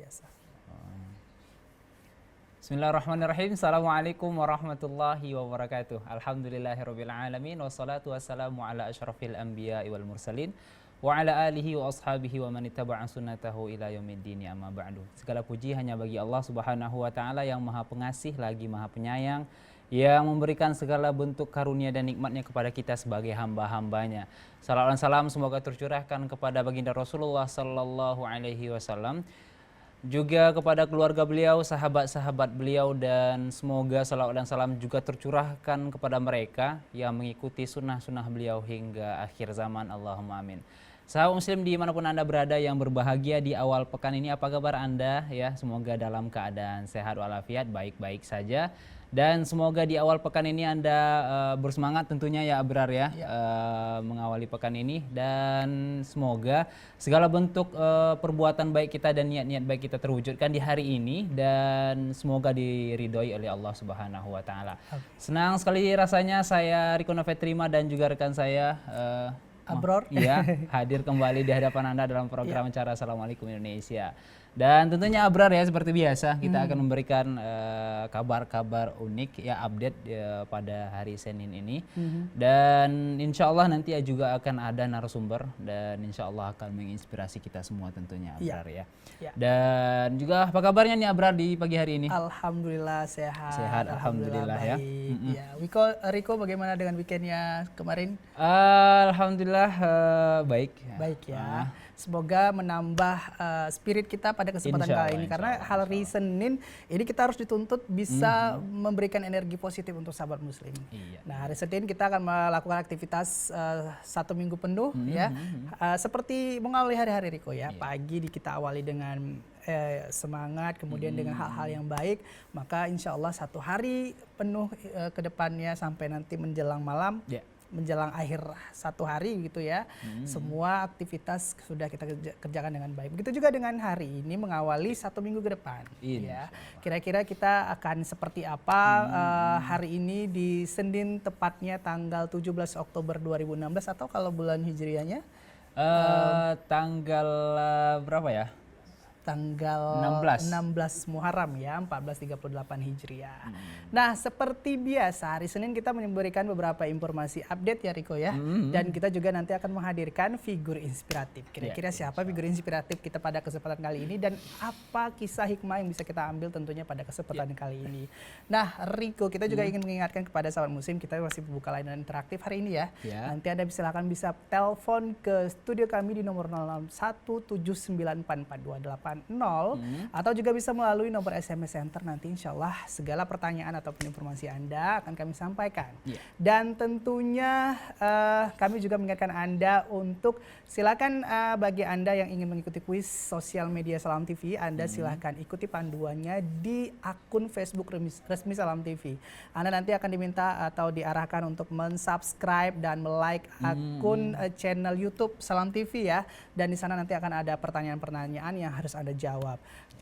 biasa. Bismillahirrahmanirrahim. Assalamualaikum warahmatullahi wabarakatuh. Alhamdulillahirabbil alamin wassalatu wassalamu ala asyrafil anbiya'i wal mursalin wa ala alihi wa ashabihi wa man ittaba'a sunnatahu ila yaumiddin amma ba'du. Segala puji hanya bagi Allah Subhanahu wa taala yang Maha Pengasih lagi Maha Penyayang, yang memberikan segala bentuk karunia dan nikmatnya kepada kita sebagai hamba-hambanya. Salawat dan salam semoga tercurahkan kepada baginda Rasulullah sallallahu alaihi wasallam, juga kepada keluarga beliau, sahabat-sahabat beliau, dan semoga salawat dan salam juga tercurahkan kepada mereka yang mengikuti sunnah-sunnah beliau hingga akhir zaman. Allahumma amin. Sahabat muslim dimanapun Anda berada yang berbahagia di awal pekan ini, apa kabar Anda? Ya, semoga dalam keadaan sehat walafiat, baik-baik saja. Dan semoga di awal pekan ini Anda bersemangat tentunya ya Abrar ya, mengawali pekan ini, dan semoga segala bentuk perbuatan baik kita dan niat-niat baik kita terwujudkan di hari ini dan semoga diridhoi oleh Allah Subhanahu wa taala. Senang sekali rasanya saya Riko Novetrima dan juga rekan saya Abror ya hadir kembali di hadapan Anda dalam program acara Assalamualaikum Indonesia. Dan tentunya Abrar ya, seperti biasa kita akan memberikan kabar-kabar unik ya, update pada hari Senin ini. Dan insya Allah nanti juga akan ada narasumber dan insya Allah akan menginspirasi kita semua tentunya Abrar ya. Dan juga apa kabarnya nih Abrar di pagi hari ini? Alhamdulillah sehat. Sehat, alhamdulillah ya. Ya. Riko bagaimana dengan weekendnya kemarin? Alhamdulillah baik. Baik ya. Semoga menambah spirit kita pada kesempatan kali ini, karena hari Senin ini kita harus dituntut bisa memberikan energi positif untuk sahabat muslim. Nah, hari Senin kita akan melakukan aktivitas 1 minggu penuh ya, seperti mengawali hari-hari Riko ya. Pagi kita awali dengan semangat, kemudian dengan hal-hal yang baik, maka insya Allah 1 hari penuh ke depannya sampai nanti menjelang malam. Menjelang akhir 1 hari gitu ya, semua aktivitas sudah kita kerjakan dengan baik. Begitu juga dengan hari ini mengawali 1 minggu ke depan. Ya, kira-kira kita akan seperti apa hari ini di Senin, tepatnya tanggal 17 Oktober 2016, atau kalau bulan hijriahnya tanggal berapa ya? Tanggal 16 Muharram ya, 1438 Hijriah. Nah, seperti biasa hari Senin kita memberikan beberapa informasi update ya Riko ya. Dan kita juga nanti akan menghadirkan figur inspiratif. Kira-kira siapa figur inspiratif kita pada kesempatan kali ini dan apa kisah hikmah yang bisa kita ambil tentunya pada kesempatan kali ini. Nah, Riko, kita juga ingin mengingatkan kepada sahabat muslim, kita masih membuka layanan interaktif hari ini ya. Nanti Anda silakan bisa telepon ke studio kami di nomor 0617944288 atau juga bisa melalui nomor SMS Center. Nanti insya Allah segala pertanyaan ataupun informasi Anda akan kami sampaikan. Dan tentunya kami juga mengingatkan Anda untuk silakan bagi Anda yang ingin mengikuti kuis sosial media Salam TV, Anda silakan ikuti panduannya di akun Facebook resmi Salam TV. Anda nanti akan diminta atau diarahkan untuk mensubscribe dan like akun channel YouTube Salam TV ya. Dan di sana nanti akan ada pertanyaan-pertanyaan yang harus Anda jawab.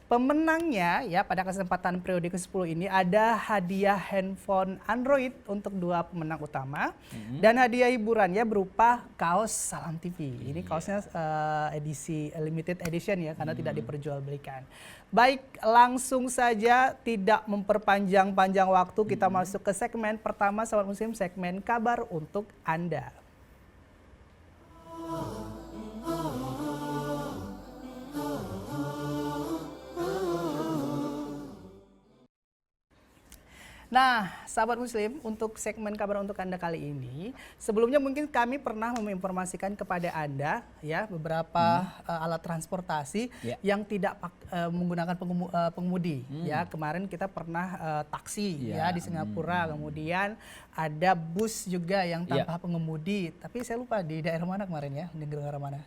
Pemenangnya ya pada kesempatan periode ke-10 ini ada hadiah handphone Android untuk 2 pemenang utama dan hadiah hiburannya berupa kaos Salam TV. Ini kaosnya edisi limited edition ya, karena tidak diperjualbelikan. Baik, langsung saja tidak memperpanjang-panjang waktu, kita masuk ke segmen pertama sahabat muslim, segmen kabar untuk Anda. Nah, sahabat muslim, untuk segmen kabar untuk Anda kali ini, sebelumnya mungkin kami pernah menginformasikan kepada Anda ya beberapa alat transportasi yang tidak menggunakan pengemudi. Ya, kemarin kita pernah taksi ya di Singapura, kemudian ada bus juga yang tanpa pengemudi, tapi saya lupa di daerah mana kemarin ya, negara mana?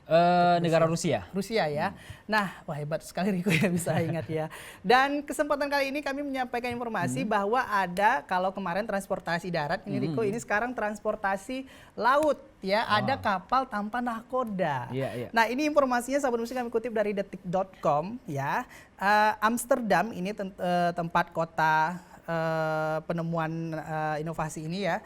Negara Rusia. Rusia ya. Nah, wah hebat sekali Riko ya bisa ingat ya. Dan kesempatan kali ini kami menyampaikan informasi bahwa ada, kalau kemarin transportasi darat, ini Riko, ini sekarang transportasi laut ya, ada kapal tanpa nahkoda. Nah, ini informasinya sahabat muslim kami kutip dari detik.com ya. Amsterdam ini tempat kota penemuan inovasi ini ya.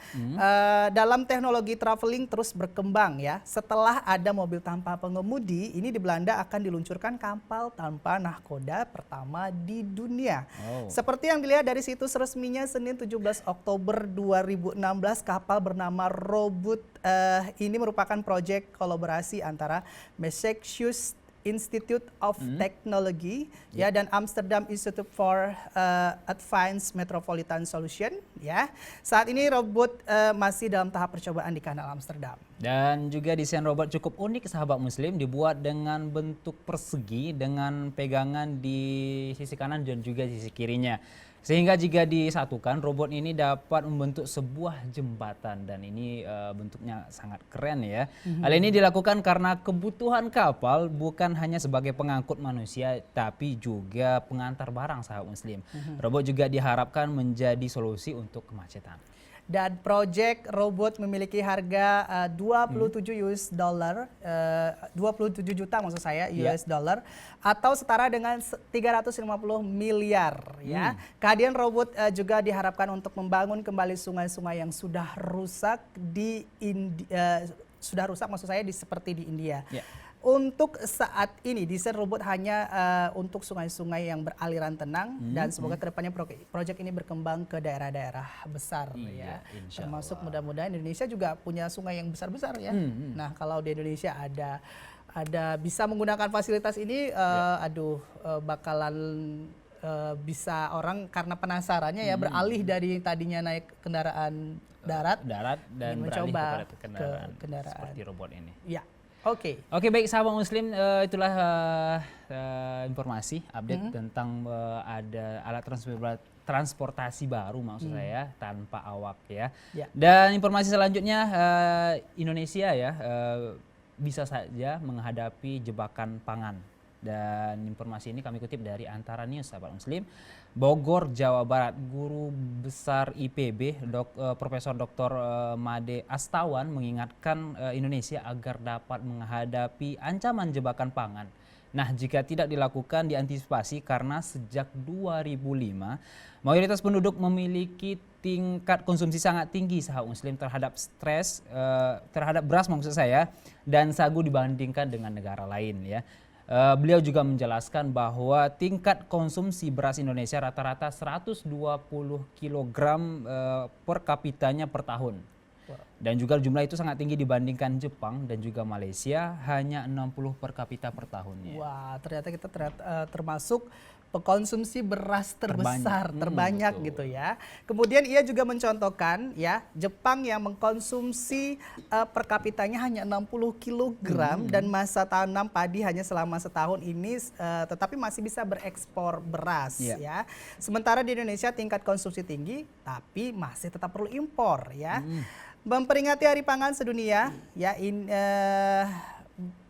Dalam teknologi traveling terus berkembang ya. Setelah ada mobil tanpa pengemudi, ini di Belanda akan diluncurkan kapal tanpa nahkoda pertama di dunia. Seperti yang dilihat dari situs resminya Senin 17 Oktober 2016, kapal bernama Robot ini merupakan proyek kolaborasi antara Massachusetts Institute of Technology ya dan Amsterdam Institute for Advanced Metropolitan Solution ya. Saat ini robot masih dalam tahap percobaan di Kanal Amsterdam. Dan juga desain robot cukup unik sahabat muslim, dibuat dengan bentuk persegi dengan pegangan di sisi kanan dan juga sisi kirinya. Sehingga jika disatukan, robot ini dapat membentuk sebuah jembatan dan ini bentuknya sangat keren ya. Hal ini dilakukan karena kebutuhan kapal bukan hanya sebagai pengangkut manusia tapi juga pengantar barang sahabat muslim. Robot juga diharapkan menjadi solusi untuk kemacetan. Dan proyek robot memiliki harga 27 juta maksud saya US dollar atau setara dengan 350 miliar ya. Kehadiran robot juga diharapkan untuk membangun kembali sungai-sungai yang sudah rusak seperti di India. Untuk saat ini desain robot hanya untuk sungai-sungai yang beraliran tenang dan semoga kedepannya proyek ini berkembang ke daerah-daerah besar ya. Termasuk mudah-mudahan Indonesia juga punya sungai yang besar-besar ya. Nah kalau di Indonesia ada bisa menggunakan fasilitas ini, bakalan bisa orang karena penasarannya ya beralih dari tadinya naik kendaraan darat dan beralih mencoba kepada kendaraan seperti robot ini. Ya. Oke, baik sahabat muslim, itulah informasi update tentang ada alat transportasi baru maksud saya tanpa awak ya. Dan informasi selanjutnya Indonesia ya bisa saja menghadapi jebakan pangan. Dan informasi ini kami kutip dari Antara News sahabat muslim. Bogor, Jawa Barat, Guru Besar IPB Profesor Dr. Made Astawan mengingatkan Indonesia agar dapat menghadapi ancaman jebakan pangan. Nah, jika tidak dilakukan diantisipasi karena sejak 2005 mayoritas penduduk memiliki tingkat konsumsi sangat tinggi sahabat muslim terhadap terhadap beras maksud saya dan sagu dibandingkan dengan negara lain ya. Beliau juga menjelaskan bahwa tingkat konsumsi beras Indonesia rata-rata 120 kg per kapitanya per tahun. Dan juga jumlah itu sangat tinggi dibandingkan Jepang dan juga Malaysia, hanya 60 per kapita per tahunnya. Wah, ternyata kita termasuk pengkonsumsi beras terbesar, terbanyak gitu ya. Kemudian ia juga mencontohkan ya, Jepang yang mengkonsumsi per kapitanya hanya 60 kg dan masa tanam padi hanya selama setahun ini, tetapi masih bisa berekspor beras ya. Sementara di Indonesia tingkat konsumsi tinggi, tapi masih tetap perlu impor ya. Memperingati Hari Pangan Sedunia, ya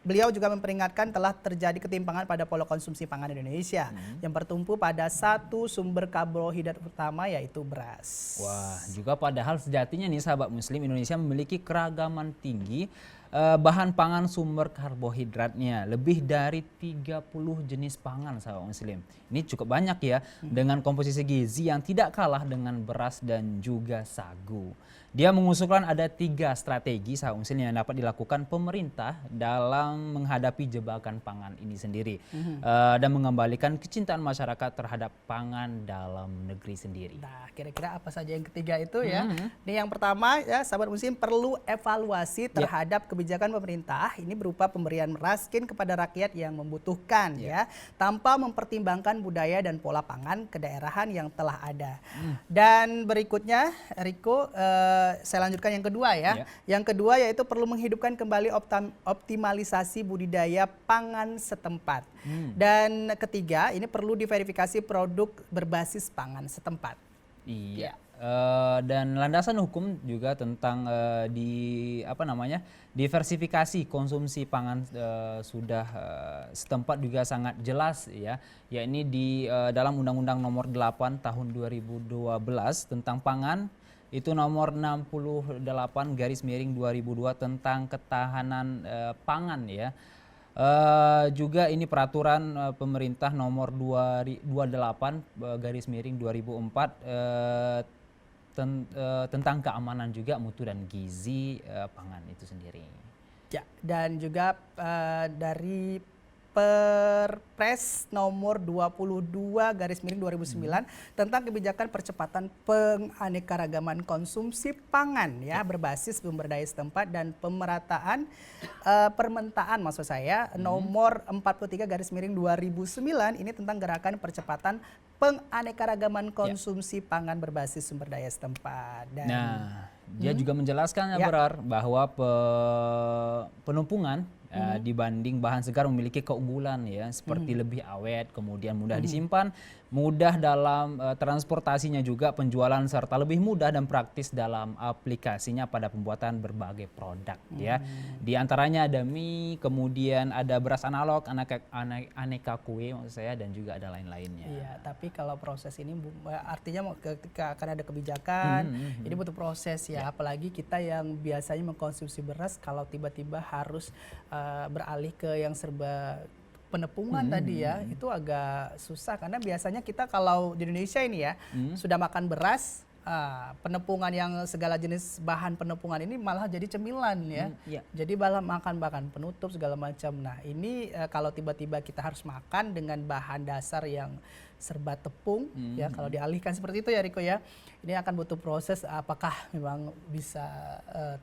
beliau juga memperingatkan telah terjadi ketimpangan pada pola konsumsi pangan Indonesia yang bertumpu pada satu sumber karbohidrat utama yaitu beras. Wah, juga padahal sejatinya nih sahabat muslim, Indonesia memiliki keragaman tinggi bahan pangan sumber karbohidratnya, lebih dari 30 jenis pangan sahabat muslim. Ini cukup banyak ya, dengan komposisi gizi yang tidak kalah dengan beras dan juga sagu. Dia mengusulkan ada 3 strategi sahabat muslim yang dapat dilakukan pemerintah dalam menghadapi jebakan pangan ini sendiri dan mengembalikan kecintaan masyarakat terhadap pangan dalam negeri sendiri. Nah, kira-kira apa saja yang ketiga itu ya? Ini yang pertama ya, sahabat muslim perlu evaluasi terhadap kebijakan pemerintah. Ini berupa pemberian raskin kepada rakyat yang membutuhkan ya, tanpa mempertimbangkan budaya dan pola pangan kedaerahan yang telah ada. Dan berikutnya, Riko, saya lanjutkan yang kedua ya. Yang kedua yaitu perlu menghidupkan kembali optimalisasi budidaya pangan setempat. Dan ketiga, ini perlu diverifikasi produk berbasis pangan setempat. Iya. Dan landasan hukum juga tentang diversifikasi konsumsi pangan sudah setempat juga sangat jelas ya, yakni di dalam Undang-Undang Nomor 8 Tahun 2012 tentang pangan, itu nomor 68/2002 tentang ketahanan pangan ya. Juga ini peraturan pemerintah nomor 28 garis miring 2004 tentang keamanan juga mutu dan gizi pangan itu sendiri. Ya, dan juga dari Perpres nomor 22 garis miring 2009 tentang kebijakan percepatan penganekaragaman konsumsi pangan ya berbasis sumber daya setempat dan pemerataan permentaan maksud saya nomor 43 garis miring 2009 ini tentang gerakan percepatan penganekaragaman konsumsi pangan berbasis sumber daya setempat. Dan dia juga menjelaskan bahwa penumpungan dibanding bahan segar memiliki keunggulan ya seperti lebih awet, kemudian mudah disimpan, mudah dalam transportasinya juga, penjualan serta lebih mudah dan praktis dalam aplikasinya pada pembuatan berbagai produk ya. Di antaranya ada mie, kemudian ada beras analog, aneka kue maksud saya dan juga ada lain-lainnya. Iya, tapi kalau proses ini artinya ketika akan ada kebijakan, ini butuh proses ya. Apalagi kita yang biasanya mengkonsumsi beras kalau tiba-tiba harus beralih ke yang serba penepungan tadi ya, itu agak susah karena biasanya kita kalau di Indonesia ini ya sudah makan beras, penepungan yang segala jenis bahan penepungan ini malah jadi cemilan ya. Jadi malah makan bahan penutup segala macam. Nah ini kalau tiba-tiba kita harus makan dengan bahan dasar yang serba tepung ya, kalau dialihkan seperti itu ya Riko ya, ini akan butuh proses apakah memang bisa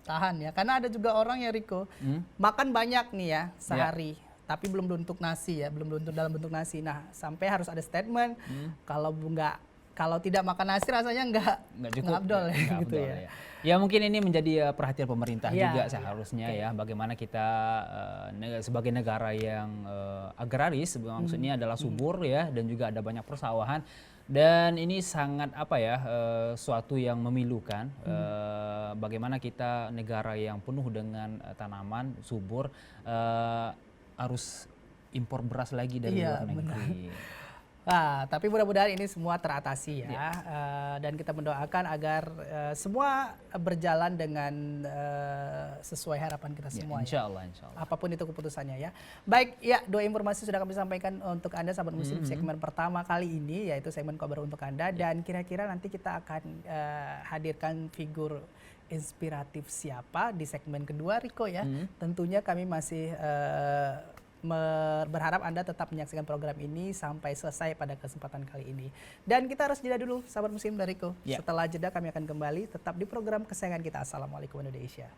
tahan ya, karena ada juga orang ya Riko makan banyak nih ya sehari tapi belum bentuk nasi ya, belum bentuk dalam bentuk nasi. Nah sampai harus ada statement kalau tidak makan nasi rasanya nggak cukup abdol ya, gitu ya. Ya mungkin ini menjadi perhatian pemerintah juga seharusnya ya, bagaimana kita sebagai negara yang agraris, maksudnya adalah subur ya, dan juga ada banyak persawahan, dan ini sangat suatu yang memilukan, bagaimana kita negara yang penuh dengan tanaman subur harus impor beras lagi dari luar negeri. Tapi mudah-mudahan ini semua teratasi ya, dan kita mendoakan agar semua berjalan dengan sesuai harapan kita semua. Insya Allah. Apapun itu keputusannya ya. Baik ya, dua informasi sudah kami sampaikan untuk Anda sahabat muslim segmen pertama kali ini, yaitu segmen kabar untuk Anda, dan kira-kira nanti kita akan hadirkan figur inspiratif siapa di segmen kedua Riko ya. Tentunya kami masih berharap Anda tetap menyaksikan program ini sampai selesai pada kesempatan kali ini. Dan kita harus jeda dulu sahabat muslim dari Riko. Setelah jeda kami akan kembali tetap di program kesayangan kita. Assalamualaikum Indonesia.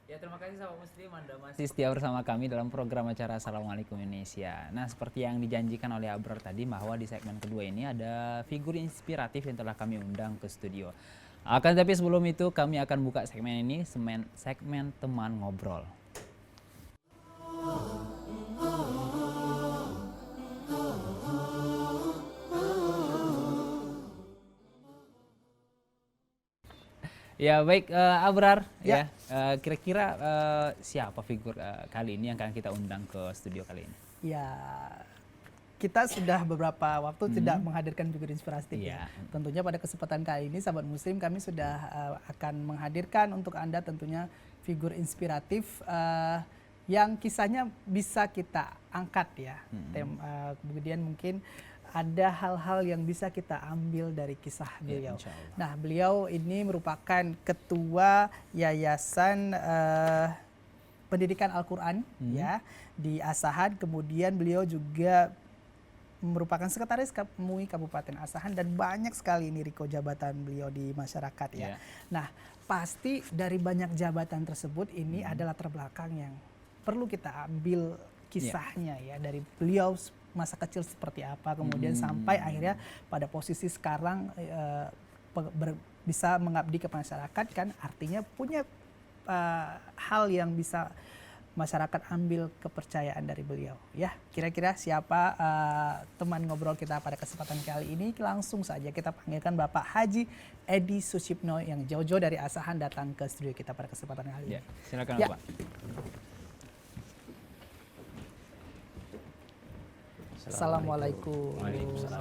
Ya, terima kasih sahabat muslim, Anda masih setia bersama kami dalam program acara Assalamualaikum Indonesia. Nah, seperti yang dijanjikan oleh Abrar tadi, bahwa di segmen kedua ini ada figur inspiratif yang telah kami undang ke studio. Akan tetapi sebelum itu kami akan buka segmen ini, segmen teman ngobrol. Ya baik, Abrar ya, kira-kira siapa figur kali ini yang akan kita undang ke studio kali ini? Ya, kita sudah beberapa waktu tidak menghadirkan figur inspiratif ya. Tentunya pada kesempatan kali ini sahabat muslim kami sudah akan menghadirkan untuk Anda tentunya figur inspiratif yang kisahnya bisa kita angkat ya. Kemudian mungkin ada hal-hal yang bisa kita ambil dari kisah beliau. Nah, beliau ini merupakan ketua Yayasan Pendidikan Al-Quran ya di Asahan. Kemudian beliau juga merupakan sekretaris MUI Kabupaten Asahan, dan banyak sekali ini Riko jabatan beliau di masyarakat ya. Nah, pasti dari banyak jabatan tersebut ini adalah latar belakang yang perlu kita ambil kisahnya ya, dari beliau masa kecil seperti apa, kemudian sampai akhirnya pada posisi sekarang bisa mengabdi ke masyarakat kan artinya punya hal yang bisa masyarakat ambil kepercayaan dari beliau ya. Kira-kira siapa teman ngobrol kita pada kesempatan kali ini? Langsung saja kita panggilkan Bapak Haji Edi Sucipno yang jauh-jauh dari Asahan datang ke studio kita pada kesempatan kali ini. Silakan Ya. Bapak. Assalamualaikum. Waalaikumsalam.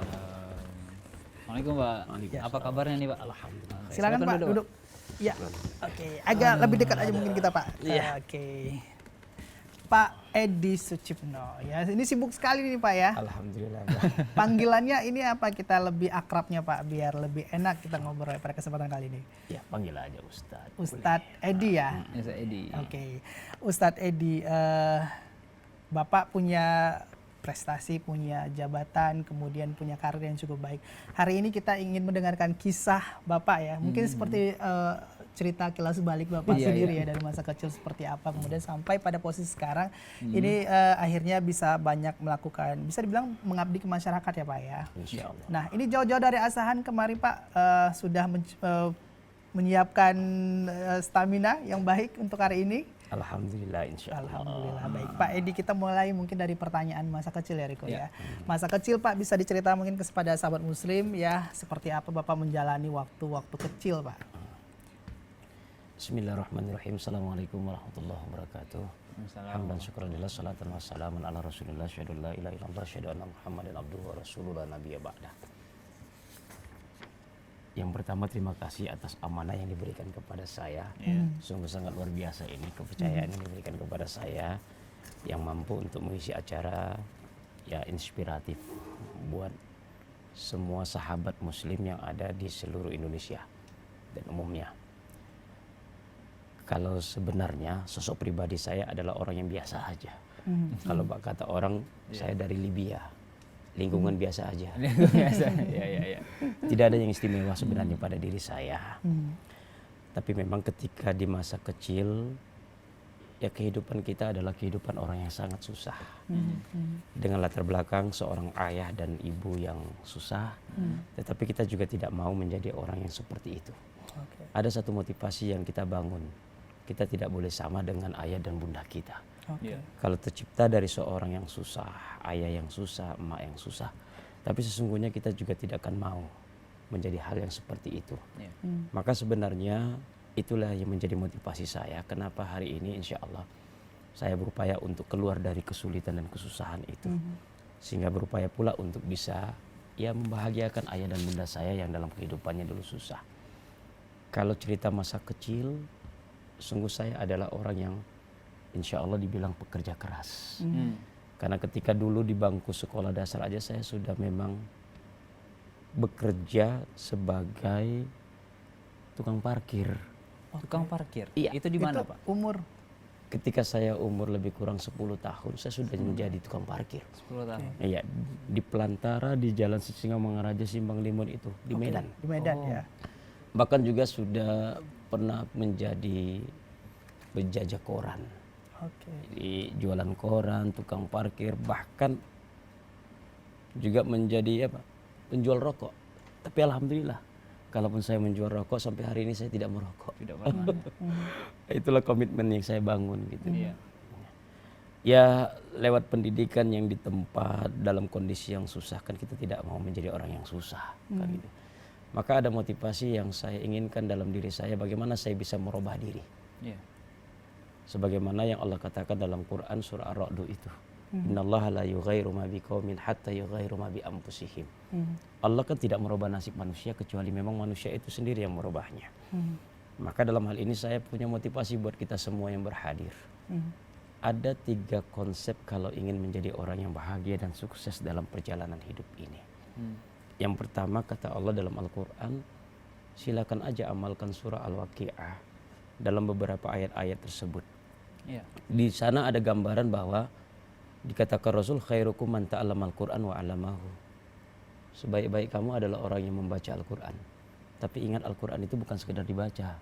Assalamualaikum Pak. Apa kabarnya nih Pak? Alhamdulillah. Silakan Pak duduk. Ya, oke. Agak lebih dekat aja mungkin kita Pak. Oke. Pak Edi Sucipno. Ya, ini sibuk sekali nih Pak ya. Alhamdulillah. Panggilannya ini apa kita lebih akrabnya Pak biar lebih enak kita ngobrol pada kesempatan kali ini. Ya, panggil aja Ustadz. Ustadz Edi ya. Ya, saya Edi. Oke. Ustadz Edi, Bapak punya prestasi, punya jabatan, kemudian punya karir yang cukup baik. Hari ini kita ingin mendengarkan kisah Bapak ya. Mungkin seperti cerita kilas balik Bapak sendiri ya dari masa kecil seperti apa, kemudian sampai pada posisi sekarang ini akhirnya bisa banyak melakukan, bisa dibilang mengabdi ke masyarakat ya Pak ya. Insya Allah. Nah ini jauh-jauh dari Asahan kemari Pak sudah menyiapkan stamina yang baik untuk hari ini. Alhamdulillah, insya Allah. Alhamdulillah baik Pak Edi, kita mulai mungkin dari pertanyaan masa kecil ya Riko ya. Masa kecil Pak bisa diceritakan mungkin kepada sahabat muslim ya seperti apa Bapak menjalani waktu-waktu kecil Pak. Bismillahirrahmanirrahim. Assalamualaikum warahmatullahi wabarakatuh. Hamdan syukurillah, salatan wassalamun ala rasulillah, syahadu la ilaha illallah, syahadu anna muhammadan abduhu wa rasulullah nabiyya ba'dah. Yang pertama terima kasih atas amanah yang diberikan kepada saya. Sungguh sangat luar biasa ini kepercayaan yang diberikan kepada saya yang mampu untuk mengisi acara ya inspiratif buat semua sahabat muslim yang ada di seluruh Indonesia dan umumnya. Kalau sebenarnya sosok pribadi saya adalah orang yang biasa aja. Kalau kata orang saya dari Libya. Lingkungan biasa aja. Biasa. Ya. Tidak ada yang istimewa sebenarnya pada diri saya. Tapi memang ketika di masa kecil, ya kehidupan kita adalah kehidupan orang yang sangat susah. Dengan latar belakang seorang ayah dan ibu yang susah, tetapi kita juga tidak mau menjadi orang yang seperti itu. Ada satu motivasi yang kita bangun. Kita tidak boleh sama dengan ayah dan bunda kita. Kalau tercipta dari seorang yang susah, ayah yang susah, emak yang susah, tapi sesungguhnya kita juga tidak akan mau menjadi hal yang seperti itu. Maka sebenarnya itulah yang menjadi motivasi saya. Kenapa hari ini insya Allah saya berupaya untuk keluar dari kesulitan dan kesusahan itu. Sehingga berupaya pula untuk bisa ya membahagiakan ayah dan bunda saya yang dalam kehidupannya dulu susah. Kalau cerita masa kecil, sungguh saya adalah orang yang insya Allah dibilang pekerja keras. Karena ketika dulu di bangku sekolah dasar aja saya sudah memang bekerja sebagai tukang parkir. Tukang parkir? Iya. Itu di mana Itu Pak? umur Ketika saya umur lebih kurang 10 tahun, saya sudah menjadi tukang parkir. 10 tahun. Iya, di Pelantara, di Jalan Sisingamangaraja, Simpang Limun itu, di Medan. di Medan ya. Bahkan juga sudah pernah menjadi penjajah koran. Di jualan koran, tukang parkir, bahkan juga menjadi apa? Penjual rokok. Tapi alhamdulillah, kalaupun saya menjual rokok sampai hari ini saya tidak merokok. Tidak pernah. Itulah komitmen yang saya bangun gitu. Ya lewat pendidikan yang di tempat dalam kondisi yang susah kan kita tidak mau menjadi orang yang susah kan gitu. Maka ada motivasi yang saya inginkan dalam diri saya bagaimana saya bisa merubah diri. Sebagaimana yang Allah katakan dalam Quran surah Ar-Ra'd itu. Innallaha la yughayyiru ma biqaumin hatta yughayyiru ma bi anfusihim. Allah kan tidak merubah nasib manusia kecuali memang manusia itu sendiri yang merubahnya. Maka dalam hal ini saya punya motivasi buat kita semua yang berhadir. Ada 3 konsep kalau ingin menjadi orang yang bahagia dan sukses dalam perjalanan hidup ini. Yang pertama kata Allah dalam Al-Quran, silakan aja amalkan surah Al-Waqi'ah dalam beberapa ayat-ayat tersebut. Di sana ada gambaran bahwa dikatakan Rasul khairukum man ta'allamal Qur'an wa 'allamahu. Sebaik-baik kamu adalah orang yang membaca Al-Quran. Tapi ingat Al-Quran itu bukan sekedar dibaca.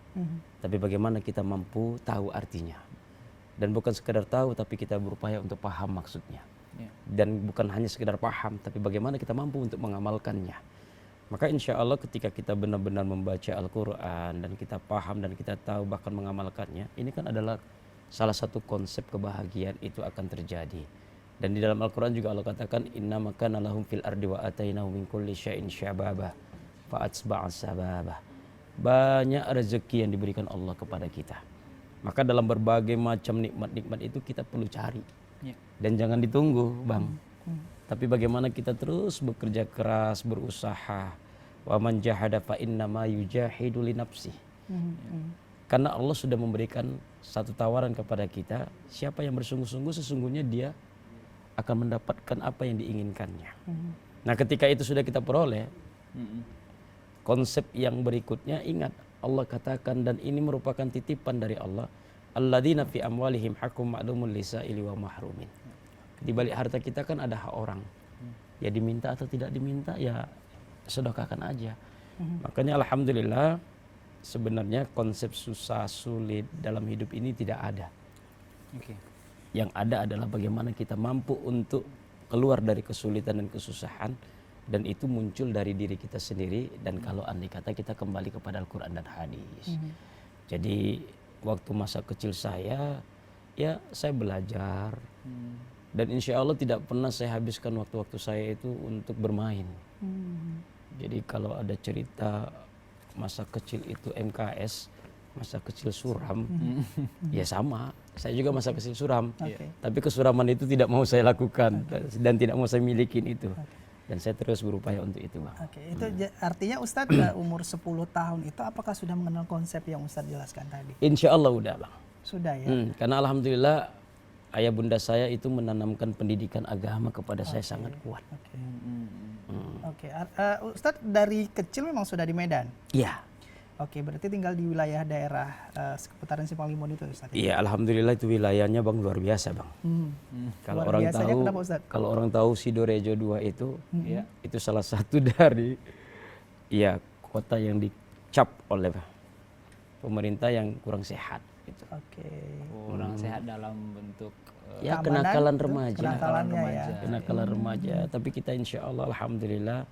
Tapi bagaimana kita mampu tahu artinya. Dan bukan sekedar tahu tapi kita berupaya untuk paham maksudnya. Dan bukan hanya sekedar paham tapi bagaimana kita mampu untuk mengamalkannya. Maka insya Allah ketika kita benar-benar membaca Al-Quran dan kita paham dan kita tahu bahkan mengamalkannya, ini kan adalah salah satu konsep kebahagiaan itu akan terjadi. Dan di dalam Al-Quran juga Allah katakan, innama kana lahum fil ardi wa atainahu min kulli syai'in syababa fa'atsba'a sababa. Banyak rezeki yang diberikan Allah kepada kita. Maka dalam berbagai macam nikmat-nikmat itu kita perlu cari. Dan jangan ditunggu, Bang. Tapi bagaimana kita terus bekerja keras, berusaha. Wa man jahada fa innama yujahidu li nafsih. Karena Allah sudah memberikan satu tawaran kepada kita, siapa yang bersungguh-sungguh sesungguhnya dia akan mendapatkan apa yang diinginkannya. Nah, ketika itu sudah kita peroleh, konsep yang berikutnya ingat Allah katakan, dan ini merupakan titipan dari Allah, alladzina fi amwalihim haqqun ma'lumun lisa'ili wa mahrumin. Di balik harta kita kan ada hak orang. Ya diminta atau tidak diminta ya sedekahkan aja. Makanya alhamdulillah sebenarnya konsep susah sulit dalam hidup ini tidak ada. Yang ada adalah bagaimana kita mampu untuk keluar dari kesulitan dan kesusahan, dan itu muncul dari diri kita sendiri. Dan kalau andai kata kita kembali kepada Al-Quran dan hadis. Jadi waktu masa kecil saya, ya saya belajar. Dan insya Allah tidak pernah saya habiskan waktu-waktu saya itu untuk bermain. Jadi kalau ada cerita masa kecil itu MKS, masa kecil suram, ya sama. Saya juga masa kecil suram. Tapi kesuraman itu tidak mau saya lakukan dan tidak mau saya milikin itu. Dan saya terus berupaya untuk itu, Bang. Itu artinya Ustadz umur 10 tahun itu apakah sudah mengenal konsep yang Ustadz jelaskan tadi? Insya Allah udah, Bang. Sudah ya? Karena alhamdulillah ayah bunda saya itu menanamkan pendidikan agama kepada saya sangat kuat. Ustadz dari kecil memang sudah di Medan? Iya. Berarti tinggal di wilayah daerah seputaran Simpang Limun itu, Ustadz? Iya, alhamdulillah itu wilayahnya, Bang, luar biasa, Bang. Kalau orang tahu, kalau orang tahu Sidorejo 2 itu, ya, itu salah satu dari kota yang dicap oleh pemerintah yang kurang sehat. Gitu. Kurang sehat dalam bentuk kenakalan remaja. Kenakalan remaja. Tapi kita insya Allah alhamdulillah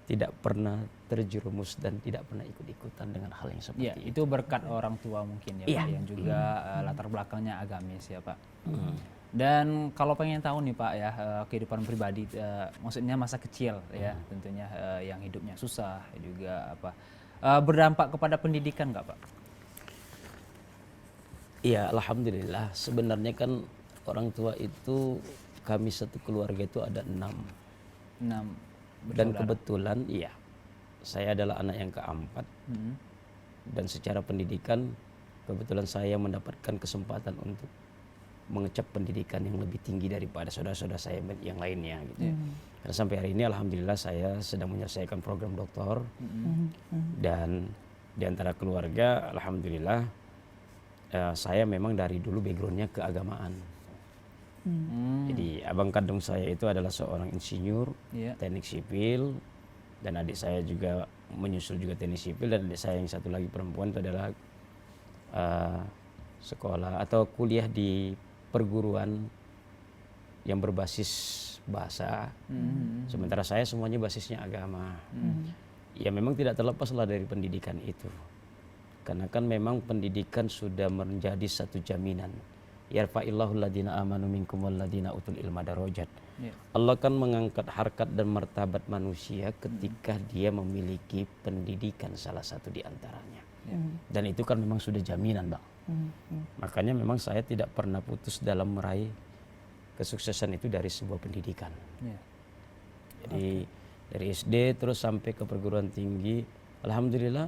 tidak pernah terjerumus dan tidak pernah ikut-ikutan dengan hal yang seperti itu. Itu berkat orang tua mungkin ya, Pak, yang juga latar belakangnya agamis ya, Pak. Dan kalau pengen tahu nih, Pak, ya, kehidupan pribadi, maksudnya masa kecil ya, tentunya yang hidupnya susah juga berdampak kepada pendidikan nggak, Pak? Iya, alhamdulillah. Sebenarnya kan orang tua itu, kami satu keluarga itu ada 6. Dan kebetulan saya adalah anak yang keempat. Dan secara pendidikan kebetulan saya mendapatkan kesempatan untuk mengecap pendidikan yang lebih tinggi daripada saudara-saudara saya yang lainnya gitu ya. Karena sampai hari ini alhamdulillah saya sedang menyelesaikan program doktor. Dan di antara keluarga alhamdulillah saya memang dari dulu backgroundnya keagamaan. Jadi abang kandung saya itu adalah seorang insinyur teknik sipil, dan adik saya juga menyusul juga teknik sipil, dan adik saya yang satu lagi perempuan itu adalah sekolah atau kuliah di perguruan yang berbasis bahasa. Sementara saya semuanya basisnya agama. Ya memang tidak terlepaslah dari pendidikan itu. Karena kan memang pendidikan sudah menjadi satu jaminan. Yarfa'illahu alladhina amanu minkum walladhina utul ilma darajat. Allah kan mengangkat harkat dan martabat manusia ketika dia memiliki pendidikan salah satu di antaranya. Dan itu kan memang sudah jaminan, Bang. Makanya memang saya tidak pernah putus dalam meraih kesuksesan itu dari sebuah pendidikan. Jadi dari SD terus sampai ke perguruan tinggi, alhamdulillah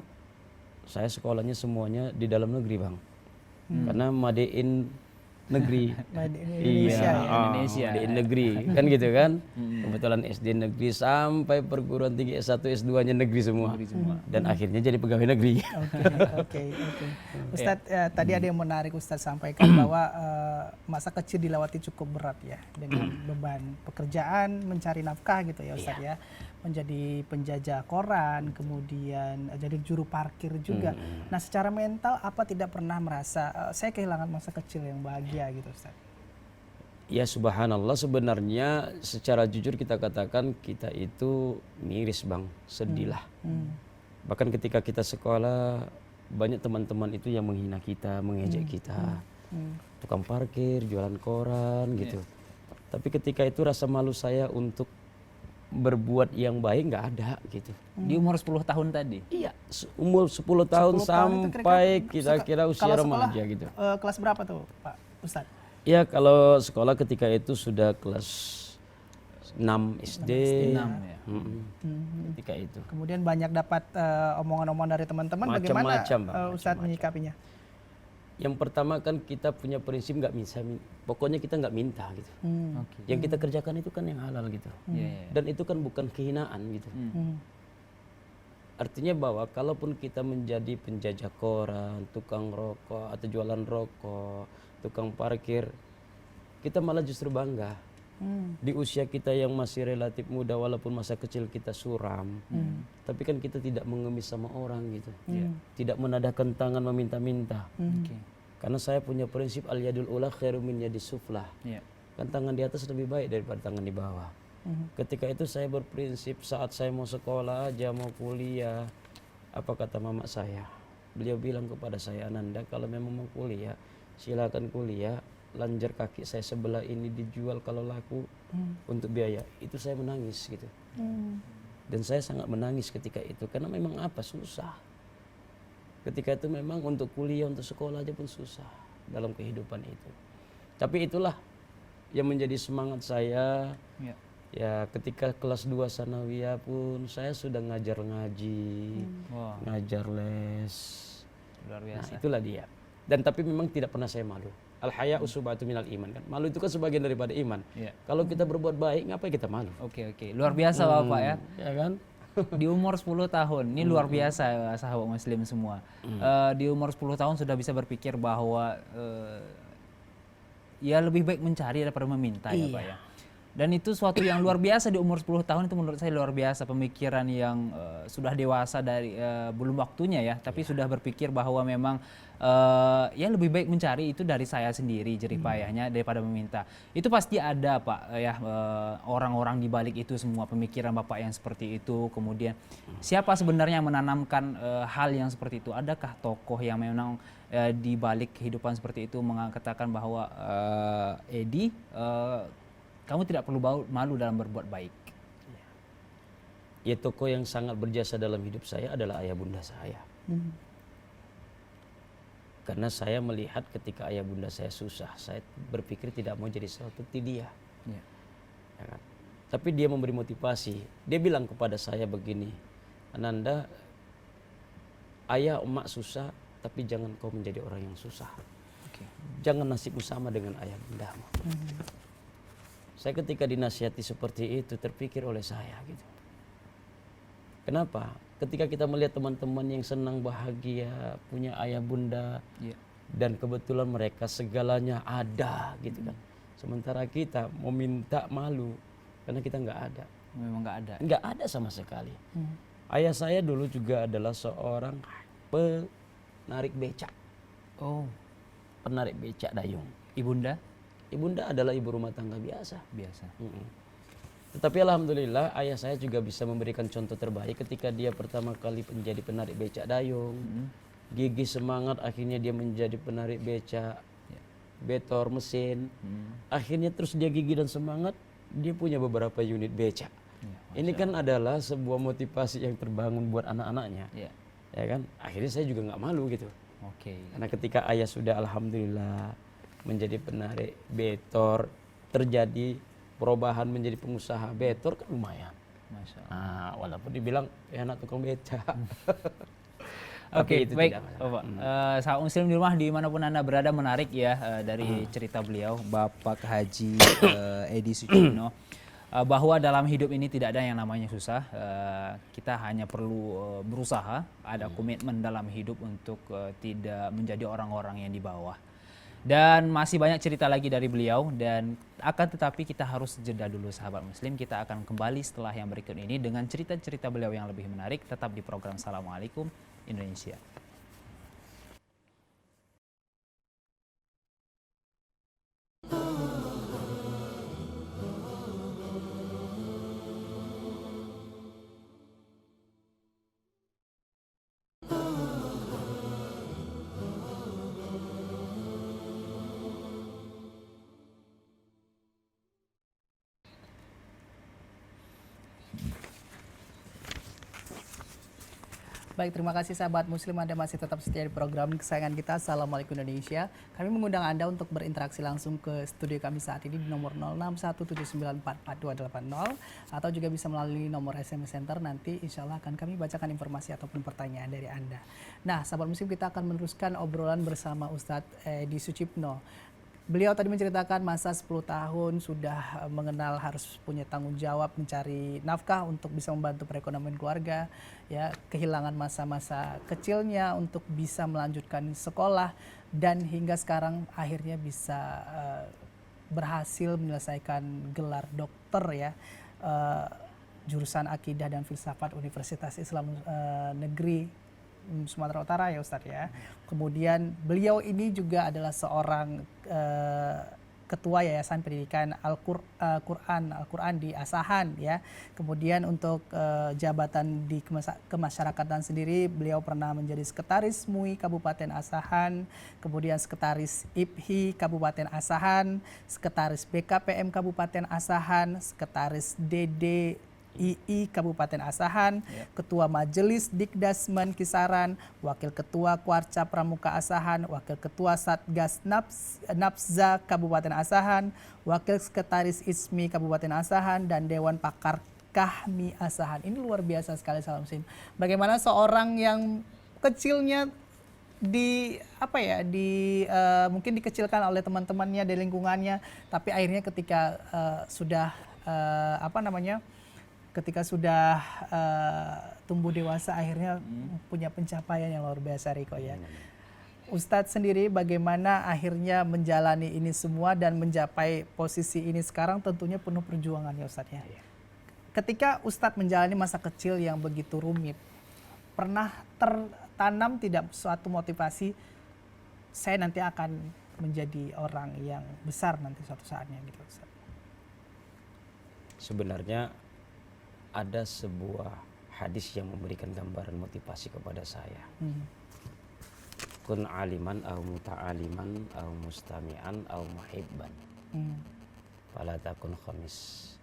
saya sekolahnya semuanya di dalam negeri, Bang. Karena Made in negeri. Indonesia. Made in negeri, kan gitu kan. Kebetulan SD negeri sampai perguruan tinggi S1 S2-nya negeri semua. Dan akhirnya jadi pegawai negeri. Ustadz, tadi ada yang menarik Ustadz sampaikan bahwa masa kecil dilewati cukup berat ya, dengan beban pekerjaan, mencari nafkah gitu ya Ustadz ya. Menjadi penjajah koran, kemudian jadi juru parkir juga. Nah, secara mental apa tidak pernah merasa saya kehilangan masa kecil yang bahagia gitu, Ustaz? Ya subhanallah, sebenarnya secara jujur kita katakan kita itu miris Bang, sedih lah. Bahkan ketika kita sekolah banyak teman-teman itu yang menghina kita, mengejek kita. Tukang parkir, jualan koran gitu. Tapi ketika itu rasa malu saya untuk berbuat yang baik nggak ada gitu. Di umur 10 tahun tadi? Iya, umur 10 tahun 10 tahun itu sampai kira-kira usia kalau sekolah, remaja gitu. Kelas berapa tuh Pak Ustadz? Ya kalau sekolah ketika itu sudah kelas 6 SD. 6 ya. Ketika itu. Kemudian banyak dapat omongan-omongan dari teman-teman. Bagaimana Macam-macam, Bang, Ustadz macam-macam. menyikapinya? Yang pertama kan kita punya prinsip nggak bisa, pokoknya kita nggak minta gitu. Oke. Yang kita kerjakan itu kan yang halal gitu. Iya, iya. Dan itu kan bukan kehinaan gitu. Artinya bahwa kalaupun kita menjadi penjajah koran, tukang rokok atau jualan rokok, tukang parkir, kita malah justru bangga. Di usia kita yang masih relatif muda, walaupun masa kecil kita suram, tapi kan kita tidak mengemis sama orang gitu. Tidak menadahkan tangan meminta-minta. Oke. Karena saya punya prinsip al-yadul ula khairu min yadis suflah. Iya. Kan tangan di atas lebih baik daripada tangan di bawah. Ketika itu saya berprinsip saat saya mau sekolah aja, mau kuliah, apa kata mama saya? Beliau bilang kepada saya, Ananda kalau memang mau kuliah, silakan kuliah. Lanjar kaki saya sebelah ini dijual kalau laku untuk biaya. Itu saya menangis gitu. Dan saya sangat menangis ketika itu karena memang apa, susah. Ketika itu memang untuk kuliah, untuk sekolah aja pun susah dalam kehidupan itu. Tapi itulah yang menjadi semangat saya. Iya. Ya ketika kelas 2 sanawiyah pun saya sudah ngajar ngaji, Wah, ngajar les. luar Nah biasa. itulah dia. Dan tapi memang tidak pernah saya malu. Al-haya usubatu minal iman kan. Malu itu kan sebagian daripada iman. Iya. Kalau kita berbuat baik, ngapain kita malu? Oke, oke. Luar biasa Bapak ya. Ya kan? Di umur 10 tahun, ini luar biasa sahabat muslim semua. Di umur 10 tahun sudah bisa berpikir bahwa ya lebih baik mencari daripada meminta ya Pak ya. Dan itu suatu yang luar biasa di umur 10 tahun, itu menurut saya luar biasa. Pemikiran yang sudah dewasa dari belum waktunya ya, tapi sudah berpikir bahwa memang ya lebih baik mencari itu dari saya sendiri jerih payahnya daripada meminta. Itu pasti ada Pak ya, orang-orang di balik itu semua, pemikiran Bapak yang seperti itu. Kemudian siapa sebenarnya yang menanamkan hal yang seperti itu? Adakah tokoh yang memang di balik kehidupan seperti itu mengatakan bahwa Edi, kamu tidak perlu malu dalam berbuat baik? Ya tokoh yang sangat berjasa dalam hidup saya adalah ayah bunda saya. Karena saya melihat ketika ayah bunda saya susah, saya berpikir tidak mau jadi seperti dia. Ya. Ya kan? Tapi dia memberi motivasi. Dia bilang kepada saya begini, Ananda, ayah emak susah, tapi jangan kau menjadi orang yang susah. Oke. Jangan nasibmu sama dengan ayah bundamu. Saya ketika dinasihati seperti itu terpikir oleh saya gitu. Kenapa? Ketika kita melihat teman-teman yang senang bahagia, punya ayah bunda, Iya. dan kebetulan mereka segalanya ada gitu kan. Sementara kita mau minta malu karena kita nggak ada. Memang nggak ada. Nggak ada sama sekali. Ayah saya dulu juga adalah seorang penarik becak. Oh, Penarik becak dayung. ibunda Ibunda adalah ibu rumah tangga biasa. biasa. Tetapi alhamdulillah ayah saya juga bisa memberikan contoh terbaik ketika dia pertama kali menjadi penarik becak dayung. Gigih semangat, akhirnya dia menjadi penarik becak, betor mesin. Akhirnya terus dia gigih dan semangat, dia punya beberapa unit becak. Ya, Ini kan adalah sebuah motivasi yang terbangun buat anak-anaknya. ya. Ya kan? Akhirnya saya juga nggak malu gitu. Oke. Karena ketika ayah sudah alhamdulillah menjadi penarik betor, terjadi perubahan menjadi pengusaha betor kan lumayan. Masya Allah. Nah, walaupun dibilang anak tukang becak. Oke, itu baik, tidak masalah. Bapak. Sahabat muslim di rumah dimanapun Anda berada, menarik ya dari cerita beliau, Bapak Haji Edi Sucipno, bahwa dalam hidup ini tidak ada yang namanya susah. Kita hanya perlu berusaha, ada komitmen dalam hidup untuk tidak menjadi orang-orang yang di bawah. Dan masih banyak cerita lagi dari beliau, dan akan tetapi kita harus jeda dulu sahabat muslim. Kita akan kembali setelah yang berikut ini dengan cerita-cerita beliau yang lebih menarik, tetap di program Assalamualaikum Indonesia. Baik, terima kasih sahabat Muslim, Anda masih tetap setia di program kesayangan kita Assalamualaikum Indonesia. Kami mengundang Anda untuk berinteraksi langsung ke studio kami saat ini di nomor 0617944280 atau juga bisa melalui nomor SMS Center. Nanti insya Allah akan kami bacakan informasi ataupun pertanyaan dari Anda. Nah, sahabat Muslim, kita akan meneruskan obrolan bersama Ustadz Edi Sucipno. Beliau tadi menceritakan masa 10 tahun sudah mengenal harus punya tanggung jawab mencari nafkah untuk bisa membantu perekonomian keluarga, ya, kehilangan masa-masa kecilnya untuk bisa melanjutkan sekolah dan hingga sekarang akhirnya bisa berhasil menyelesaikan gelar dokter, ya, jurusan Akidah dan Filsafat Universitas Islam Negeri Sumatera Utara, ya Ustadz, ya. Kemudian beliau ini juga adalah seorang ketua Yayasan Pendidikan Al-Quran di Asahan, ya. Kemudian untuk jabatan di kemasyarakatan sendiri, beliau pernah menjadi sekretaris MUI Kabupaten Asahan, kemudian sekretaris IPHI Kabupaten Asahan, sekretaris BKPM Kabupaten Asahan, sekretaris DDII Kabupaten Asahan, Ketua Majelis Dikdasmen Kisaran, Wakil Ketua Kuarca Pramuka Asahan, Wakil Ketua Satgas Napza Kabupaten Asahan, Wakil Sekretaris ISMI Kabupaten Asahan, dan Dewan Pakar Kahmi Asahan. Ini luar biasa sekali, salam Muslim. Bagaimana seorang yang kecilnya mungkin dikecilkan oleh teman-temannya di lingkungannya, tapi akhirnya ketika ketika sudah tumbuh dewasa akhirnya punya pencapaian yang luar biasa, Riko, ya. Ustadz sendiri bagaimana akhirnya menjalani ini semua dan mencapai posisi ini sekarang, tentunya penuh perjuangan, ya Ustadz, ya. Ketika Ustadz menjalani masa kecil yang begitu rumit, pernah tertanam tidak suatu motivasi, saya nanti akan menjadi orang yang besar nanti suatu saatnya, gitu, Ustadz? Sebenarnya ada sebuah hadis yang memberikan gambaran motivasi kepada saya. Kun aliman au muta'aliman au mustami'an au muhibban. Fala takun khamis.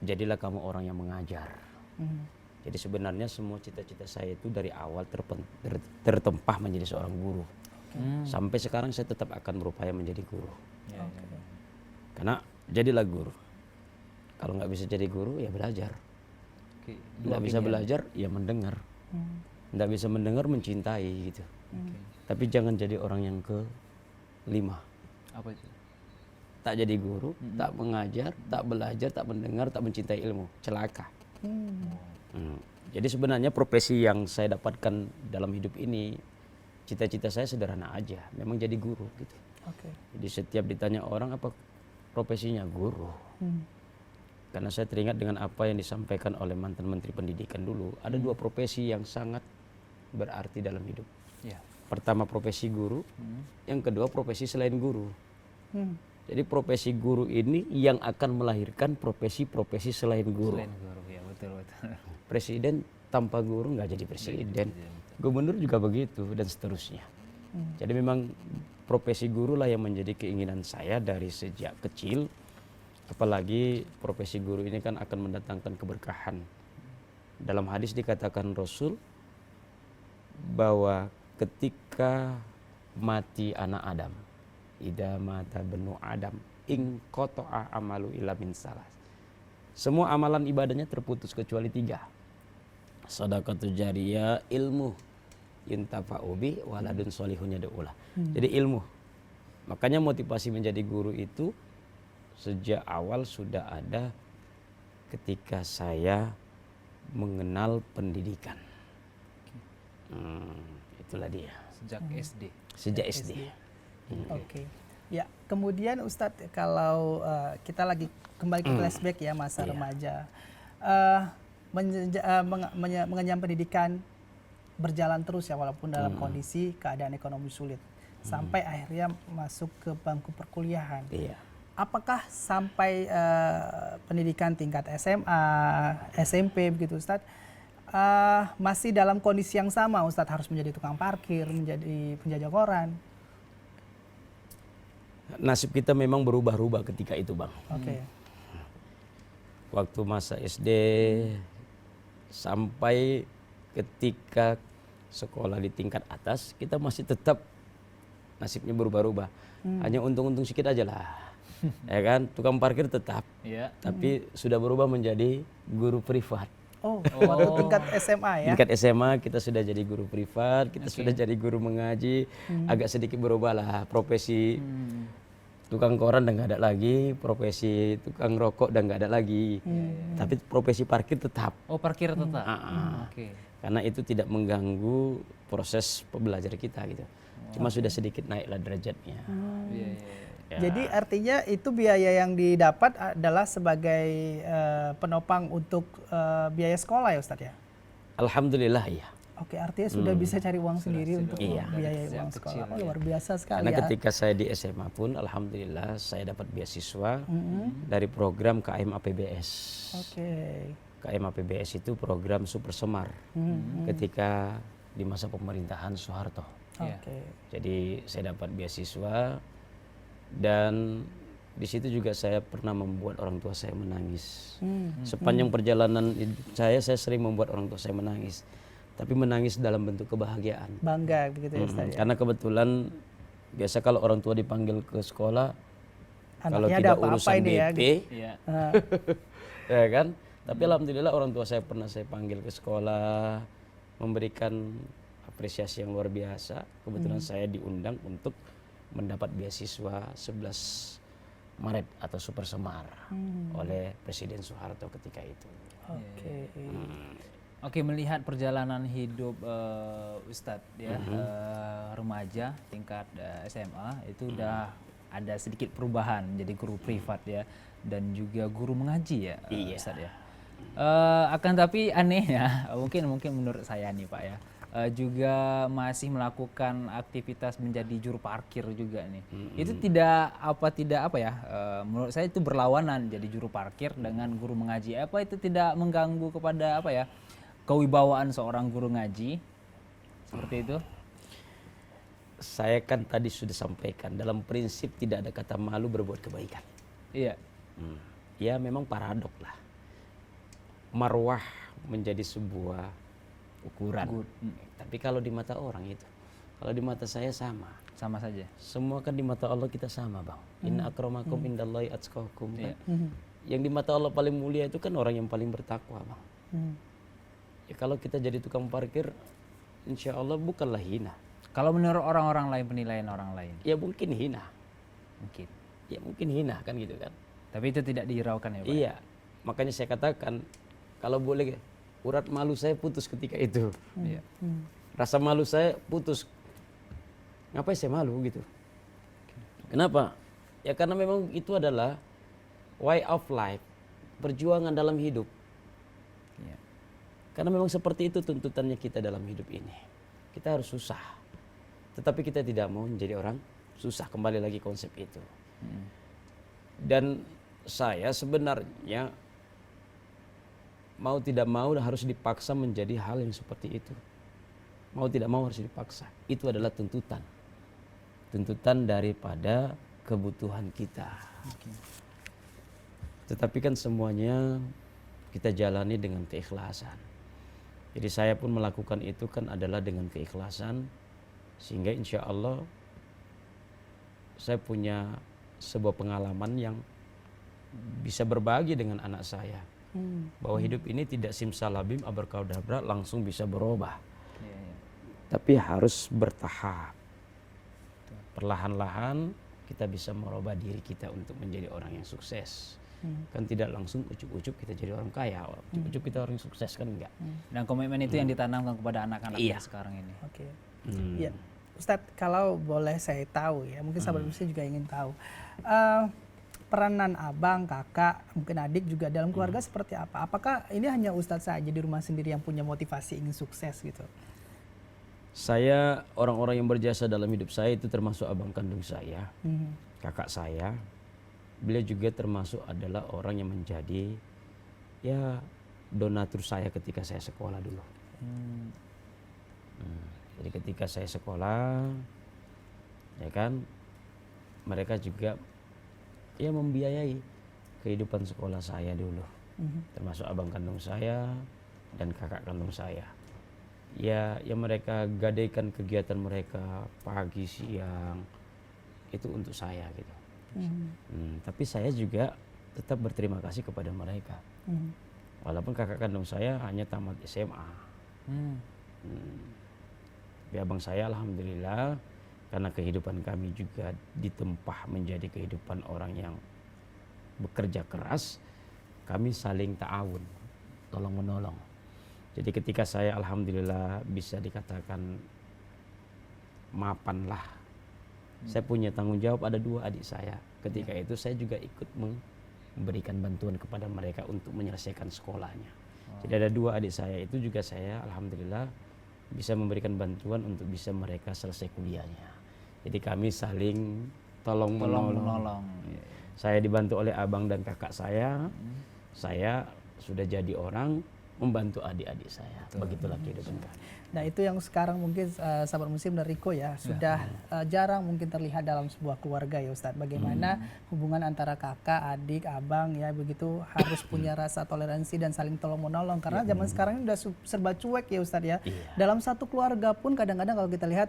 Jadilah kamu orang yang mengajar. Jadi sebenarnya semua cita-cita saya itu dari awal tertempah menjadi seorang guru. Sampai sekarang saya tetap akan berupaya menjadi guru. Karena jadilah guru. Kalau nggak bisa jadi guru, ya belajar. Nggak bisa belajar, ya mendengar. Nggak bisa mendengar, mencintai, gitu. Tapi jangan jadi orang yang kelima. Apa itu? Tak jadi guru, tak mengajar, tak belajar, tak mendengar, tak mencintai ilmu. Celaka. Jadi sebenarnya profesi yang saya dapatkan dalam hidup ini, cita-cita saya sederhana aja. Memang jadi guru, gitu. Jadi setiap ditanya orang apa profesinya, guru. Karena saya teringat dengan apa yang disampaikan oleh mantan Menteri Pendidikan dulu. Ada dua profesi yang sangat berarti dalam hidup. Pertama profesi guru, yang kedua profesi selain guru. Jadi profesi guru ini yang akan melahirkan profesi-profesi selain guru. Ya, betul. Presiden tanpa guru nggak jadi presiden. Gubernur juga begitu dan seterusnya. Jadi memang profesi guru lah yang menjadi keinginan saya dari sejak kecil. Apalagi profesi guru ini kan akan mendatangkan keberkahan. Dalam hadis dikatakan Rasul bahwa ketika mati anak Adam, idza mata benu Adam, in qata'a amalu illa min salas. Semua amalan ibadahnya terputus kecuali 3. Shadaqatul jariyah, ilmu yuntafa'u bi, waladun sholihun yad'ulah. Jadi ilmu. Makanya motivasi menjadi guru itu sejak awal sudah ada ketika saya mengenal pendidikan. Itulah dia. Sejak SD. Sejak SD. Ya, kemudian Ustadz, kalau kita lagi kembali ke flashback ya masa remaja, mengenyam pendidikan berjalan terus ya walaupun dalam kondisi keadaan ekonomi sulit, sampai akhirnya masuk ke bangku perkuliahan. Apakah sampai pendidikan tingkat SMA, SMP begitu Ustadz, masih dalam kondisi yang sama Ustadz, harus menjadi tukang parkir, menjadi penjajah koran? Nasib kita memang berubah-ubah ketika itu, Bang. Waktu masa SD sampai ketika sekolah di tingkat atas kita masih tetap nasibnya berubah-ubah. Hanya untung-untung sedikit aja lah. Ya kan, tukang parkir tetap. Iya. Tapi sudah berubah menjadi guru privat. Oh, waktu tingkat SMA ya? Tingkat SMA kita sudah jadi guru privat, kita sudah jadi guru mengaji, agak sedikit berubah lah profesi. Tukang koran udah nggak ada lagi, profesi tukang rokok udah nggak ada lagi. Tapi profesi parkir tetap. Oh, parkir tetap. Oke. Karena itu tidak mengganggu proses pembelajaran kita gitu. Cuma sudah sedikit naiklah derajatnya. Iya, iya. Ya. Jadi artinya itu biaya yang didapat adalah sebagai penopang untuk biaya sekolah ya Ustadz ya? Alhamdulillah ya. Oke, artinya sudah bisa cari uang sendiri untuk Iya. biaya Sejak uang kecil, sekolah. Oh, ya. luar biasa sekali Karena ya. ketika saya di SMA pun alhamdulillah saya dapat beasiswa dari program KM APBS. Oke. KM APBS itu program Super Semar ketika di masa pemerintahan Soeharto. Iya. Oke. Jadi saya dapat beasiswa dan di situ juga saya pernah membuat orang tua saya menangis. Sepanjang perjalanan hidup saya sering membuat orang tua saya menangis. Tapi menangis dalam bentuk kebahagiaan. Bangga begitu ya Ustadz ya. Karena kebetulan biasa kalau orang tua dipanggil ke sekolah, kalau Anaknya ada tidak apa-apa urusan ini ya, BP, Iya. ya kan? Tapi alhamdulillah orang tua saya pernah saya panggil ke sekolah, memberikan apresiasi yang luar biasa. Kebetulan saya diundang untuk mendapat beasiswa 11 Maret atau Super Semar oleh Presiden Soeharto ketika itu. Oke. Oke, melihat perjalanan hidup Ustadz ya, remaja tingkat SMA itu udah ada sedikit perubahan jadi guru privat ya dan juga guru mengaji ya, Iya. Ustadz ya. Akan tapi anehnya mungkin menurut saya nih Pak ya, juga masih melakukan aktivitas menjadi juru parkir juga nih. Itu tidak apa ya, menurut saya itu berlawanan jadi juru parkir dengan guru mengaji. Apa itu tidak mengganggu kepada apa ya, kewibawaan seorang guru ngaji seperti itu? Saya kan tadi sudah sampaikan dalam prinsip tidak ada kata malu berbuat kebaikan. Iya. Ya memang paradok lah. Marwah menjadi sebuah ukuran. Tapi kalau di mata orang itu, kalau di mata saya sama. Sama saja. Semua kan di mata Allah kita sama, Bang. Inna akramakum indallahi atqakum. Iya. Yang di mata Allah paling mulia itu kan orang yang paling bertakwa, Bang. Ya, kalau kita jadi tukang parkir, insya Allah bukanlah hina. Kalau menurut orang-orang lain, penilaian orang lain Ya mungkin hina. mungkin. Ya mungkin hina kan gitu kan. Tapi itu tidak dihiraukan ya Pak? Iya. Makanya saya katakan kalau boleh urat malu saya putus ketika itu. Iya. Rasa malu saya putus. Ngapain saya malu gitu? Kenapa? Ya karena memang itu adalah way of life, perjuangan dalam hidup. Iya. Karena memang seperti itu tuntutannya kita dalam hidup ini. Kita harus susah. Tetapi kita tidak mau menjadi orang susah, kembali lagi konsep itu. Dan saya sebenarnya mau tidak mau harus dipaksa menjadi hal yang seperti itu. Mau tidak mau harus dipaksa. Itu adalah tuntutan. Tuntutan daripada kebutuhan kita. Tetapi kan semuanya kita jalani dengan keikhlasan. Jadi saya pun melakukan itu kan adalah dengan keikhlasan. Sehingga insya Allah saya punya sebuah pengalaman yang bisa berbagi dengan anak saya. Bahwa hidup ini tidak simsalabim abracadabra langsung bisa berubah. Iya, iya. Tapi harus bertahap. Perlahan-lahan kita bisa merubah diri kita untuk menjadi orang yang sukses. Kan tidak langsung ucup-ucup kita jadi orang kaya, ucup-ucup kita orang sukses kan enggak. Dan komitmen itu yang ditanamkan kepada anak-anak Iya. sekarang ini. Oke. Ya, Ustadz, kalau boleh saya tahu ya, mungkin sahabat muslim juga ingin tahu. Peranan abang, kakak, mungkin adik juga dalam keluarga seperti apa? Apakah ini hanya Ustadz saja di rumah sendiri yang punya motivasi ingin sukses gitu? Saya, orang-orang yang berjasa dalam hidup saya itu termasuk abang kandung saya, kakak saya. Beliau juga termasuk adalah orang yang menjadi ya donatur saya ketika saya sekolah dulu. Jadi ketika saya sekolah, ya kan, mereka juga ya membiayai kehidupan sekolah saya dulu. Termasuk abang kandung saya dan kakak kandung saya. ya mereka gadaikan kegiatan mereka pagi siang itu untuk saya gitu. Tapi saya juga tetap berterima kasih kepada mereka. Walaupun kakak kandung saya hanya tamat SMA. Tapi abang saya alhamdulillah karena kehidupan kami juga ditempah menjadi kehidupan orang yang bekerja keras, kami saling ta'awun, tolong menolong. Jadi ketika saya alhamdulillah bisa dikatakan mapan lah, saya punya tanggung jawab, ada 2 adik saya. Ketika itu saya juga ikut memberikan bantuan kepada mereka untuk menyelesaikan sekolahnya. Jadi ada 2 adik saya itu juga saya alhamdulillah bisa memberikan bantuan untuk bisa mereka selesai kuliahnya. Jadi kami saling tolong menolong. Saya dibantu oleh abang dan kakak saya. Saya sudah jadi orang membantu adik-adik saya. Begitulah kehidupan kami. Nah itu yang sekarang mungkin sahabat muslim dan Riko ya sudah jarang mungkin terlihat dalam sebuah keluarga ya Ustadz. Bagaimana hubungan antara kakak, adik, abang ya begitu harus punya rasa toleransi dan saling tolong menolong. Karena zaman sekarang ini udah serba cuek ya Ustadz ya. Dalam satu keluarga pun kadang-kadang kalau kita lihat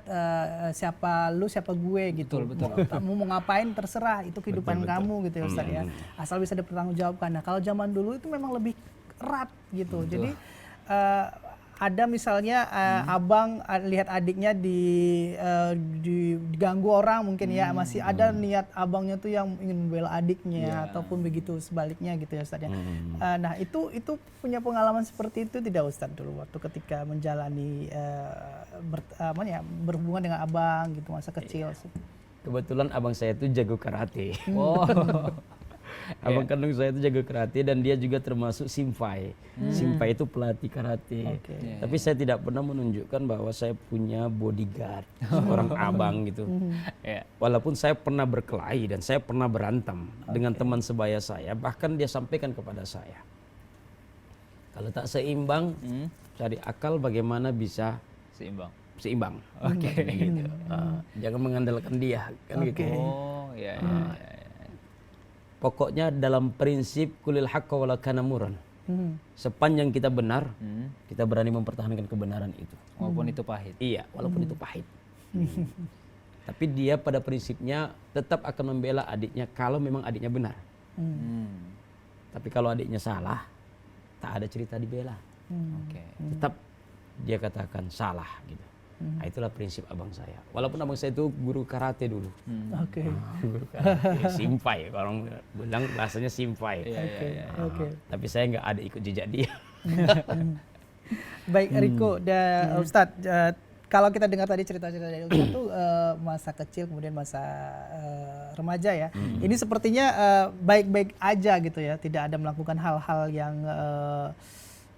siapa lu siapa gue gitu. Kamu mau ngapain terserah, itu kehidupan kamu gitu ya Ustadz ya. Asal bisa dipertanggungjawabkan. Nah kalau zaman dulu itu memang lebih erat gitu. Jadi ada misalnya abang lihat adiknya diganggu orang mungkin ya, masih ada niat abangnya tuh yang ingin membela adiknya ataupun begitu sebaliknya gitu ya Ustadz ya. Nah itu punya pengalaman seperti itu tidak Ustadz dulu waktu ketika menjalani berhubungan dengan abang gitu masa kecil? Kebetulan abang saya itu jago karate. Abang kandung saya itu jago karate dan dia juga termasuk simpai. Simpai itu pelatih karate. Tapi saya tidak pernah menunjukkan bahwa saya punya bodyguard, seorang abang gitu. Walaupun saya pernah berkelahi dan saya pernah berantem dengan teman sebaya saya, bahkan dia sampaikan kepada saya, kalau tak seimbang, cari akal bagaimana bisa seimbang. Gitu. Jangan mengandalkan dia, kan gitu. Pokoknya dalam prinsip kulil haqqa walau kana murran. Sepanjang kita benar, kita berani mempertahankan kebenaran itu. Walaupun itu pahit. Iya, walaupun itu pahit. Tapi dia pada prinsipnya tetap akan membela adiknya kalau memang adiknya benar. Tapi kalau adiknya salah, tak ada cerita dibela. Tetap dia katakan salah gitu. Nah, itulah prinsip abang saya. Walaupun abang saya itu guru karate dulu. Guru karate, simpai. Orang bilang bahasanya simpai. Tapi saya nggak ada ikut jejak dia. Baik Riko dan Ustadz, kalau kita dengar tadi cerita-cerita dari Ustadz tuh masa kecil kemudian masa remaja ya. Ini sepertinya baik-baik aja gitu ya. Tidak ada melakukan hal-hal yang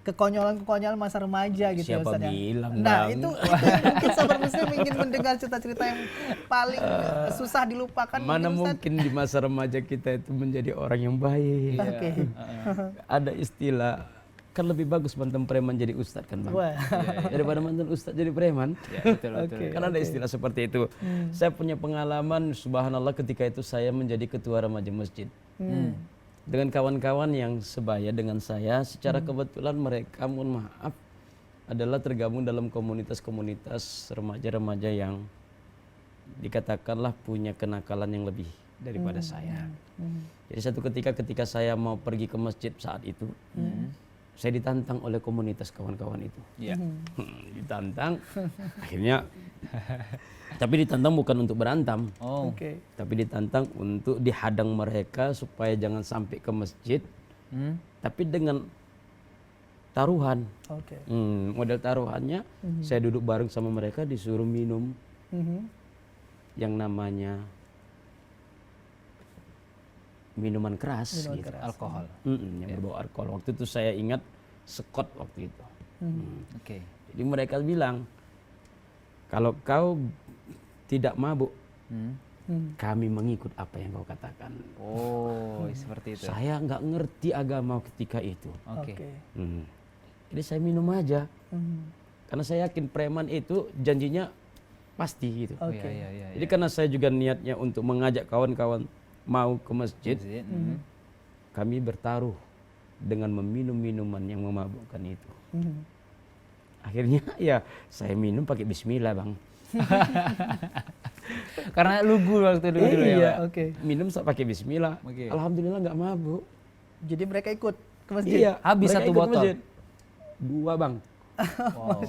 kekonyolan-kekonyolan masa remaja gitu ya Siapa Ustadz ya. bilang Nah bang? itu mungkin sahabat muslim ingin mendengar cerita-cerita yang paling susah dilupakan. Mana mungkin mungkin di masa remaja kita itu menjadi orang yang baik. Ada istilah, kan lebih bagus mantan preman jadi ustadz kan bang? Daripada mantan ustadz jadi preman. Kan ada istilah seperti itu. Saya punya pengalaman subhanallah ketika itu saya menjadi ketua remaja masjid. Dengan kawan-kawan yang sebaya dengan saya, secara kebetulan mereka, mohon maaf, adalah tergabung dalam komunitas-komunitas remaja-remaja yang dikatakanlah punya kenakalan yang lebih daripada saya. Jadi satu ketika saya mau pergi ke masjid saat itu, saya ditantang oleh komunitas kawan-kawan itu. Ditantang, akhirnya, tapi ditantang bukan untuk berantem, tapi ditantang untuk dihadang mereka supaya jangan sampai ke masjid, tapi dengan taruhan. Model taruhannya, saya duduk bareng sama mereka disuruh minum yang namanya minuman keras, gitu. Alkohol. Yang berbau alkohol. Waktu itu saya ingat Scott waktu itu. Jadi mereka bilang, kalau kau tidak mabuk, kami mengikut apa yang kau katakan. Seperti itu. Saya nggak ngerti agama ketika itu. Jadi saya minum aja, karena saya yakin preman itu janjinya pasti gitu. Jadi karena saya juga niatnya untuk mengajak kawan-kawan mau ke masjid, kami bertaruh dengan meminum minuman yang memabukkan itu. Akhirnya ya saya minum pakai bismillah Bang. Karena lugu waktu dulu ya, Iya, Pak? Oke. minum pakai bismillah. Oke. Alhamdulillah nggak mabuk. Jadi mereka ikut ke masjid. Iya, Habis mereka satu ikut botol? masjid. 2 Bang. Wow.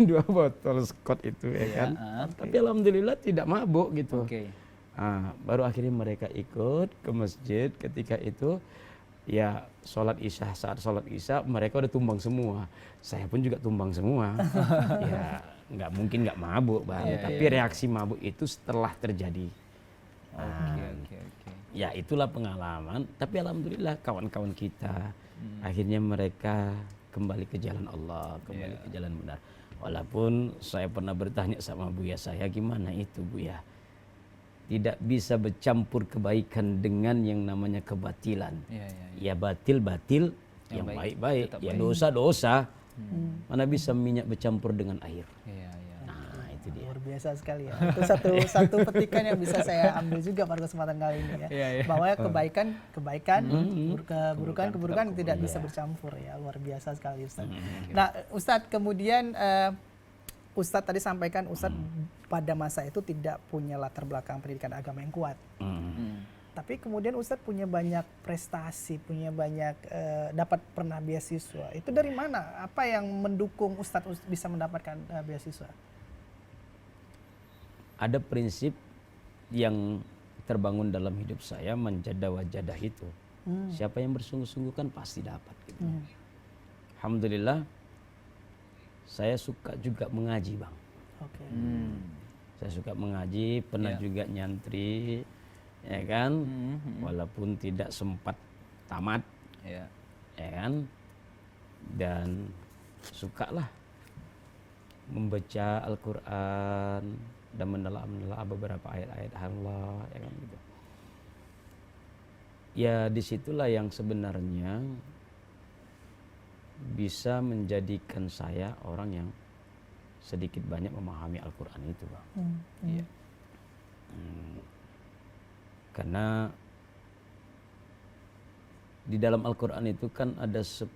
2 botol Scott itu ya kan. Tapi alhamdulillah tidak mabuk gitu. Oke. Baru akhirnya mereka ikut ke masjid. Ketika itu ya saat sholat isya mereka udah tumbang semua. Saya pun juga tumbang semua. Ya nggak mungkin nggak mabuk Bang. Iya, Tapi reaksi mabuk itu setelah terjadi. Oke. Ya itulah pengalaman. Tapi alhamdulillah kawan-kawan kita akhirnya mereka kembali ke jalan Allah, kembali ke jalan benar. Walaupun saya pernah bertanya sama Buya saya, gimana itu Buya? Tidak bisa bercampur kebaikan dengan yang namanya kebatilan. Ya batil-batil, yang baik-baik. Ya dosa-dosa. Mana bisa minyak bercampur dengan air. Nah itu dia. Luar biasa sekali ya. Itu satu petikan yang bisa saya ambil juga pada kesempatan kali ini ya. Bahwa kebaikan, keburukan tidak bisa bercampur ya. Luar biasa sekali Ustaz. Nah Ustadz kemudian Ustadz tadi sampaikan Ustadz pada masa itu tidak punya latar belakang pendidikan agama yang kuat. Tapi kemudian Ustadz punya banyak prestasi, punya banyak dapat pernah beasiswa. Itu dari mana? Apa yang mendukung Ustadz bisa mendapatkan beasiswa? Ada prinsip yang terbangun dalam hidup saya, manjada wajadah itu. Siapa yang bersungguh-sungguh kan pasti dapat. Gitu. Alhamdulillah, saya suka juga mengaji Bang. Okay. Saya suka mengaji, pernah juga nyantri, ya kan, walaupun tidak sempat tamat, ya kan, dan sukalah membaca Al-Quran dan menelaah beberapa ayat-ayat Allah, ya kan gitu. Ya disitulah yang sebenarnya bisa menjadikan saya orang yang sedikit banyak memahami Al-Quran itu Bang. Iya. Karena di dalam Al-Quran itu kan ada 1/4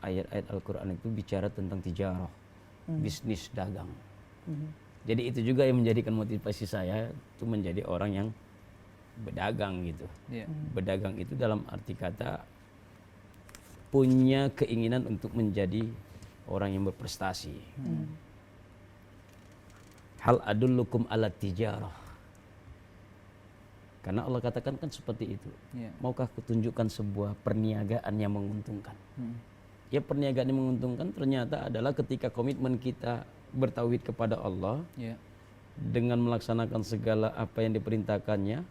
ayat-ayat Al-Quran itu bicara tentang tijarah, bisnis dagang. Jadi itu juga yang menjadikan motivasi saya itu menjadi orang yang berdagang gitu. Berdagang itu dalam arti kata punya keinginan untuk menjadi orang yang berprestasi. Hal adullukum ala tijarah. Karena Allah katakan kan seperti itu. Maukah kutunjukkan sebuah perniagaan yang menguntungkan? Ya perniagaan yang menguntungkan ternyata adalah ketika komitmen kita bertauhid kepada Allah, dengan melaksanakan segala apa yang diperintahkannya,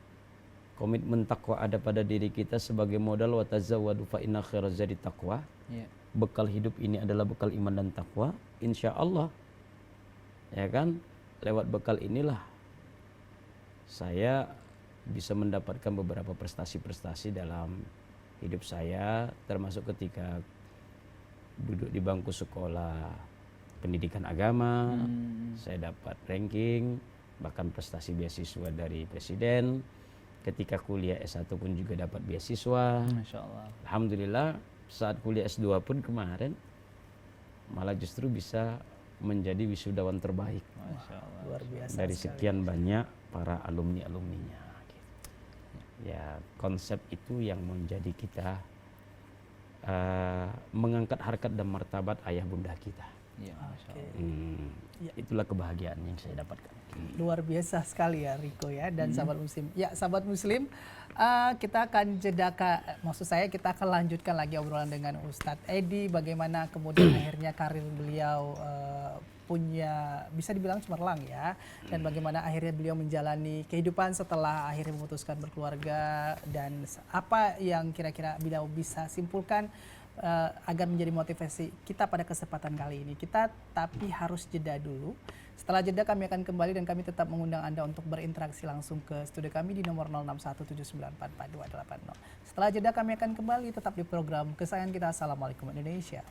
komitmen takwa ada pada diri kita sebagai modal, wa tazawwadu fa inna khairaz zadi taqwa. Bekal hidup ini adalah bekal iman dan takwa. Insya Allah, ya kan, lewat bekal inilah saya bisa mendapatkan beberapa prestasi-prestasi dalam hidup saya, termasuk ketika duduk di bangku sekolah pendidikan agama, saya dapat ranking, bahkan prestasi beasiswa dari presiden. Ketika kuliah S1 pun juga dapat beasiswa. Masya Allah. Alhamdulillah saat kuliah S2 pun kemarin malah justru bisa menjadi wisudawan terbaik. Masya Allah. Luar biasa dari sekali. sekian banyak para alumni-alumninya. Ya konsep itu yang menjadi kita mengangkat harkat dan martabat ayah bunda kita. Masya Allah. Itulah kebahagiaan yang saya dapatkan. Luar biasa sekali ya Riko ya dan sahabat muslim. Ya sahabat muslim, kita akan maksud saya kita akan lanjutkan lagi obrolan dengan Ustadz Edi, bagaimana kemudian akhirnya karir beliau punya bisa dibilang cemerlang ya, dan bagaimana akhirnya beliau menjalani kehidupan setelah akhirnya memutuskan berkeluarga, dan apa yang kira-kira beliau bisa simpulkan agar menjadi motivasi kita pada kesempatan kali ini. Kita tapi harus jeda dulu. Setelah jeda kami akan kembali dan kami tetap mengundang Anda untuk berinteraksi langsung ke studio kami di nomor 0617944280. Setelah jeda kami akan kembali tetap di program kesayangan kita. Assalamualaikum Indonesia.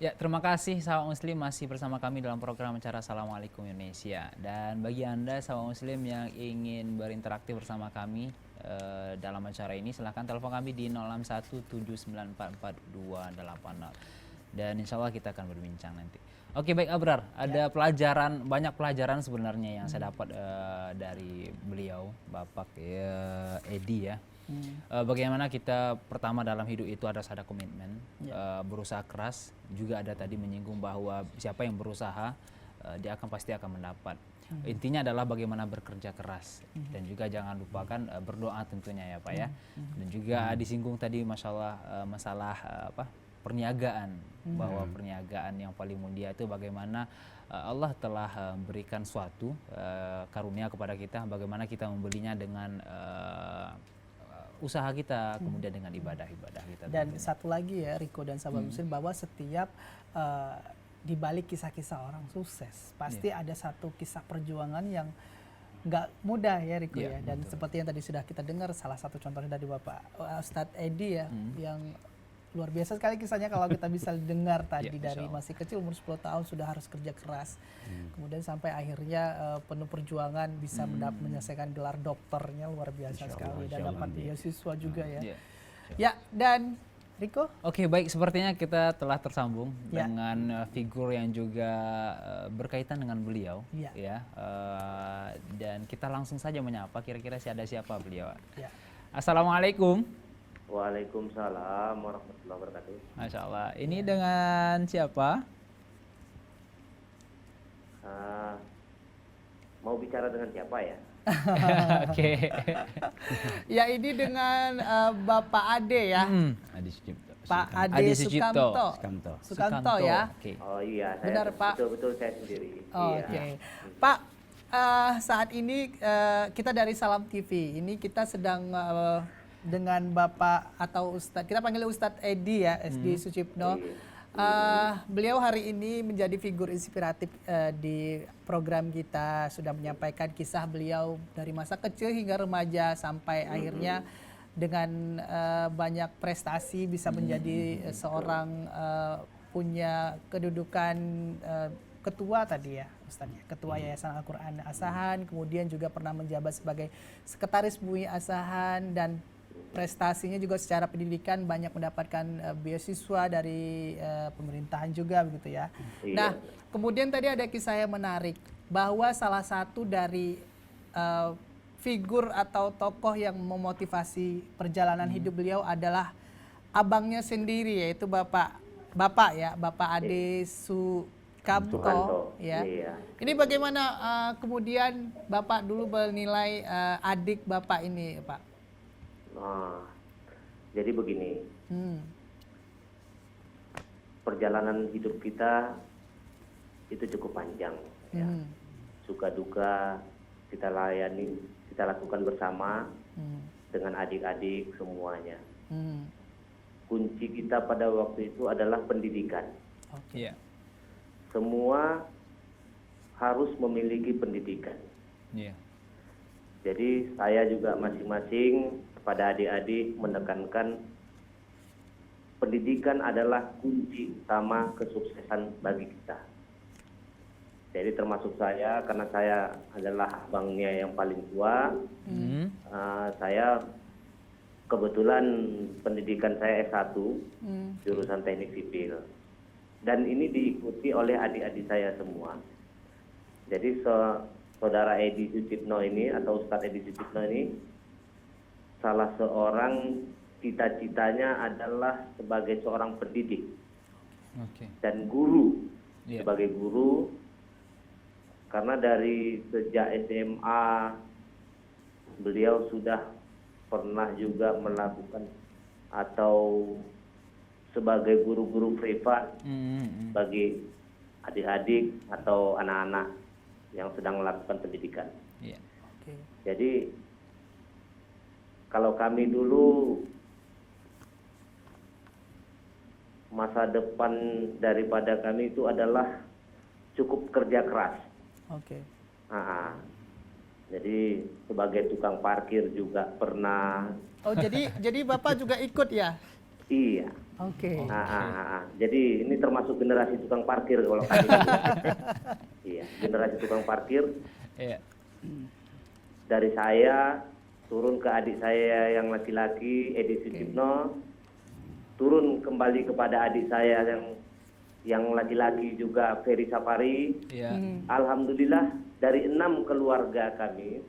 Ya, terima kasih sahabat muslim masih bersama kami dalam program acara Assalamualaikum Indonesia. Dan bagi Anda sahabat muslim yang ingin berinteraksi bersama kami dalam acara ini, silahkan telepon kami di 0617944280. Dan insya Allah kita akan berbincang nanti. Oke, baik Abrar, ada banyak pelajaran sebenarnya yang saya dapat dari beliau, Bapak Edi ya. Bagaimana kita pertama dalam hidup itu harus ada komitmen, berusaha keras. Juga ada tadi menyinggung bahwa siapa yang berusaha dia pasti akan mendapat. Intinya adalah bagaimana bekerja keras dan juga jangan lupakan berdoa tentunya ya Pak ya. Dan juga disinggung tadi masalah perniagaan, bahwa perniagaan yang paling mulia itu bagaimana Allah telah berikan suatu karunia kepada kita, bagaimana kita membelinya dengan usaha kita, kemudian dengan ibadah-ibadah kita. Dan tentunya. satu lagi ya Riko dan sahabat muslim, bahwa setiap di balik kisah-kisah orang sukses pasti ada satu kisah perjuangan yang nggak mudah ya Riko ya. Dan seperti yang tadi sudah kita dengar, salah satu contohnya dari Bapak Ustadz Edi ya, yang luar biasa sekali kisahnya kalau kita bisa dengar tadi dari masih kecil umur 10 tahun sudah harus kerja keras. Kemudian sampai akhirnya penuh perjuangan bisa menyelesaikan gelar dokternya, luar biasa sekali, dan dapat beasiswa juga ya. Ya, dan Riko? Oke, baik, sepertinya kita telah tersambung dengan figur yang juga berkaitan dengan beliau ya. Dan kita langsung saja menyapa, kira-kira ada siapa beliau. Assalamualaikum. Waalaikumsalam warahmatullahi wabarakatuh. Masya Allah. Ini dengan siapa? Mau bicara dengan siapa ya? Oke. Ya, ini dengan Bapak Ade ya. Adi Sucipto. Pak Ade Sukamto ya. Okay. Oh iya, saya Benar, Pak. betul saya sendiri. Oke. Pak, saat ini kita dari Salam TV. Ini kita sedang dengan Bapak atau Ustadz, kita panggil Ustadz Edi ya, Edi Sucipto. Beliau hari ini menjadi figur inspiratif di program kita, sudah menyampaikan kisah beliau dari masa kecil hingga remaja sampai akhirnya dengan banyak prestasi bisa menjadi seorang punya kedudukan ketua tadi ya Ustadz, ketua Yayasan Al-Quran Asahan, kemudian juga pernah menjabat sebagai sekretaris MUI Asahan, dan prestasinya juga secara pendidikan banyak mendapatkan beasiswa dari pemerintahan juga begitu ya. Nah, kemudian tadi ada kisah yang menarik bahwa salah satu dari figur atau tokoh yang memotivasi perjalanan hidup beliau adalah abangnya sendiri, yaitu Bapak Ade Sukamto ya. Ini bagaimana kemudian Bapak dulu menilai adik Bapak ini, Pak? Nah, jadi begini, perjalanan hidup kita itu cukup panjang, ya. Suka duka kita lakukan bersama dengan adik-adik semuanya. Kunci kita pada waktu itu adalah pendidikan. Semua harus memiliki pendidikan. Jadi saya juga masing-masing kepada adik-adik menekankan pendidikan adalah kunci utama kesuksesan bagi kita. Jadi termasuk saya, karena saya adalah abangnya yang paling tua, saya kebetulan pendidikan saya S1, jurusan teknik sipil. Dan ini diikuti oleh adik-adik saya semua. Jadi saudara Edi Sucipto ini atau Ustadz Edi Sucipto ini salah seorang cita-citanya adalah sebagai seorang pendidik dan guru, sebagai guru, karena dari sejak SMA beliau sudah pernah juga melakukan atau sebagai guru-guru privat bagi adik-adik atau anak-anak yang sedang melakukan pendidikan. Jadi kalau kami dulu masa depan daripada kami itu adalah cukup kerja keras. Jadi sebagai tukang parkir juga pernah. Oh, jadi Bapak juga ikut ya? Iya. Oke. Jadi ini termasuk generasi tukang parkir kalau kami. Iya, generasi tukang parkir. Iya. Dari saya turun ke adik saya yang laki-laki Edi Sucipno, turun kembali kepada adik saya yang laki-laki juga Ferry Safari. Iya. Alhamdulillah dari 6 keluarga kami,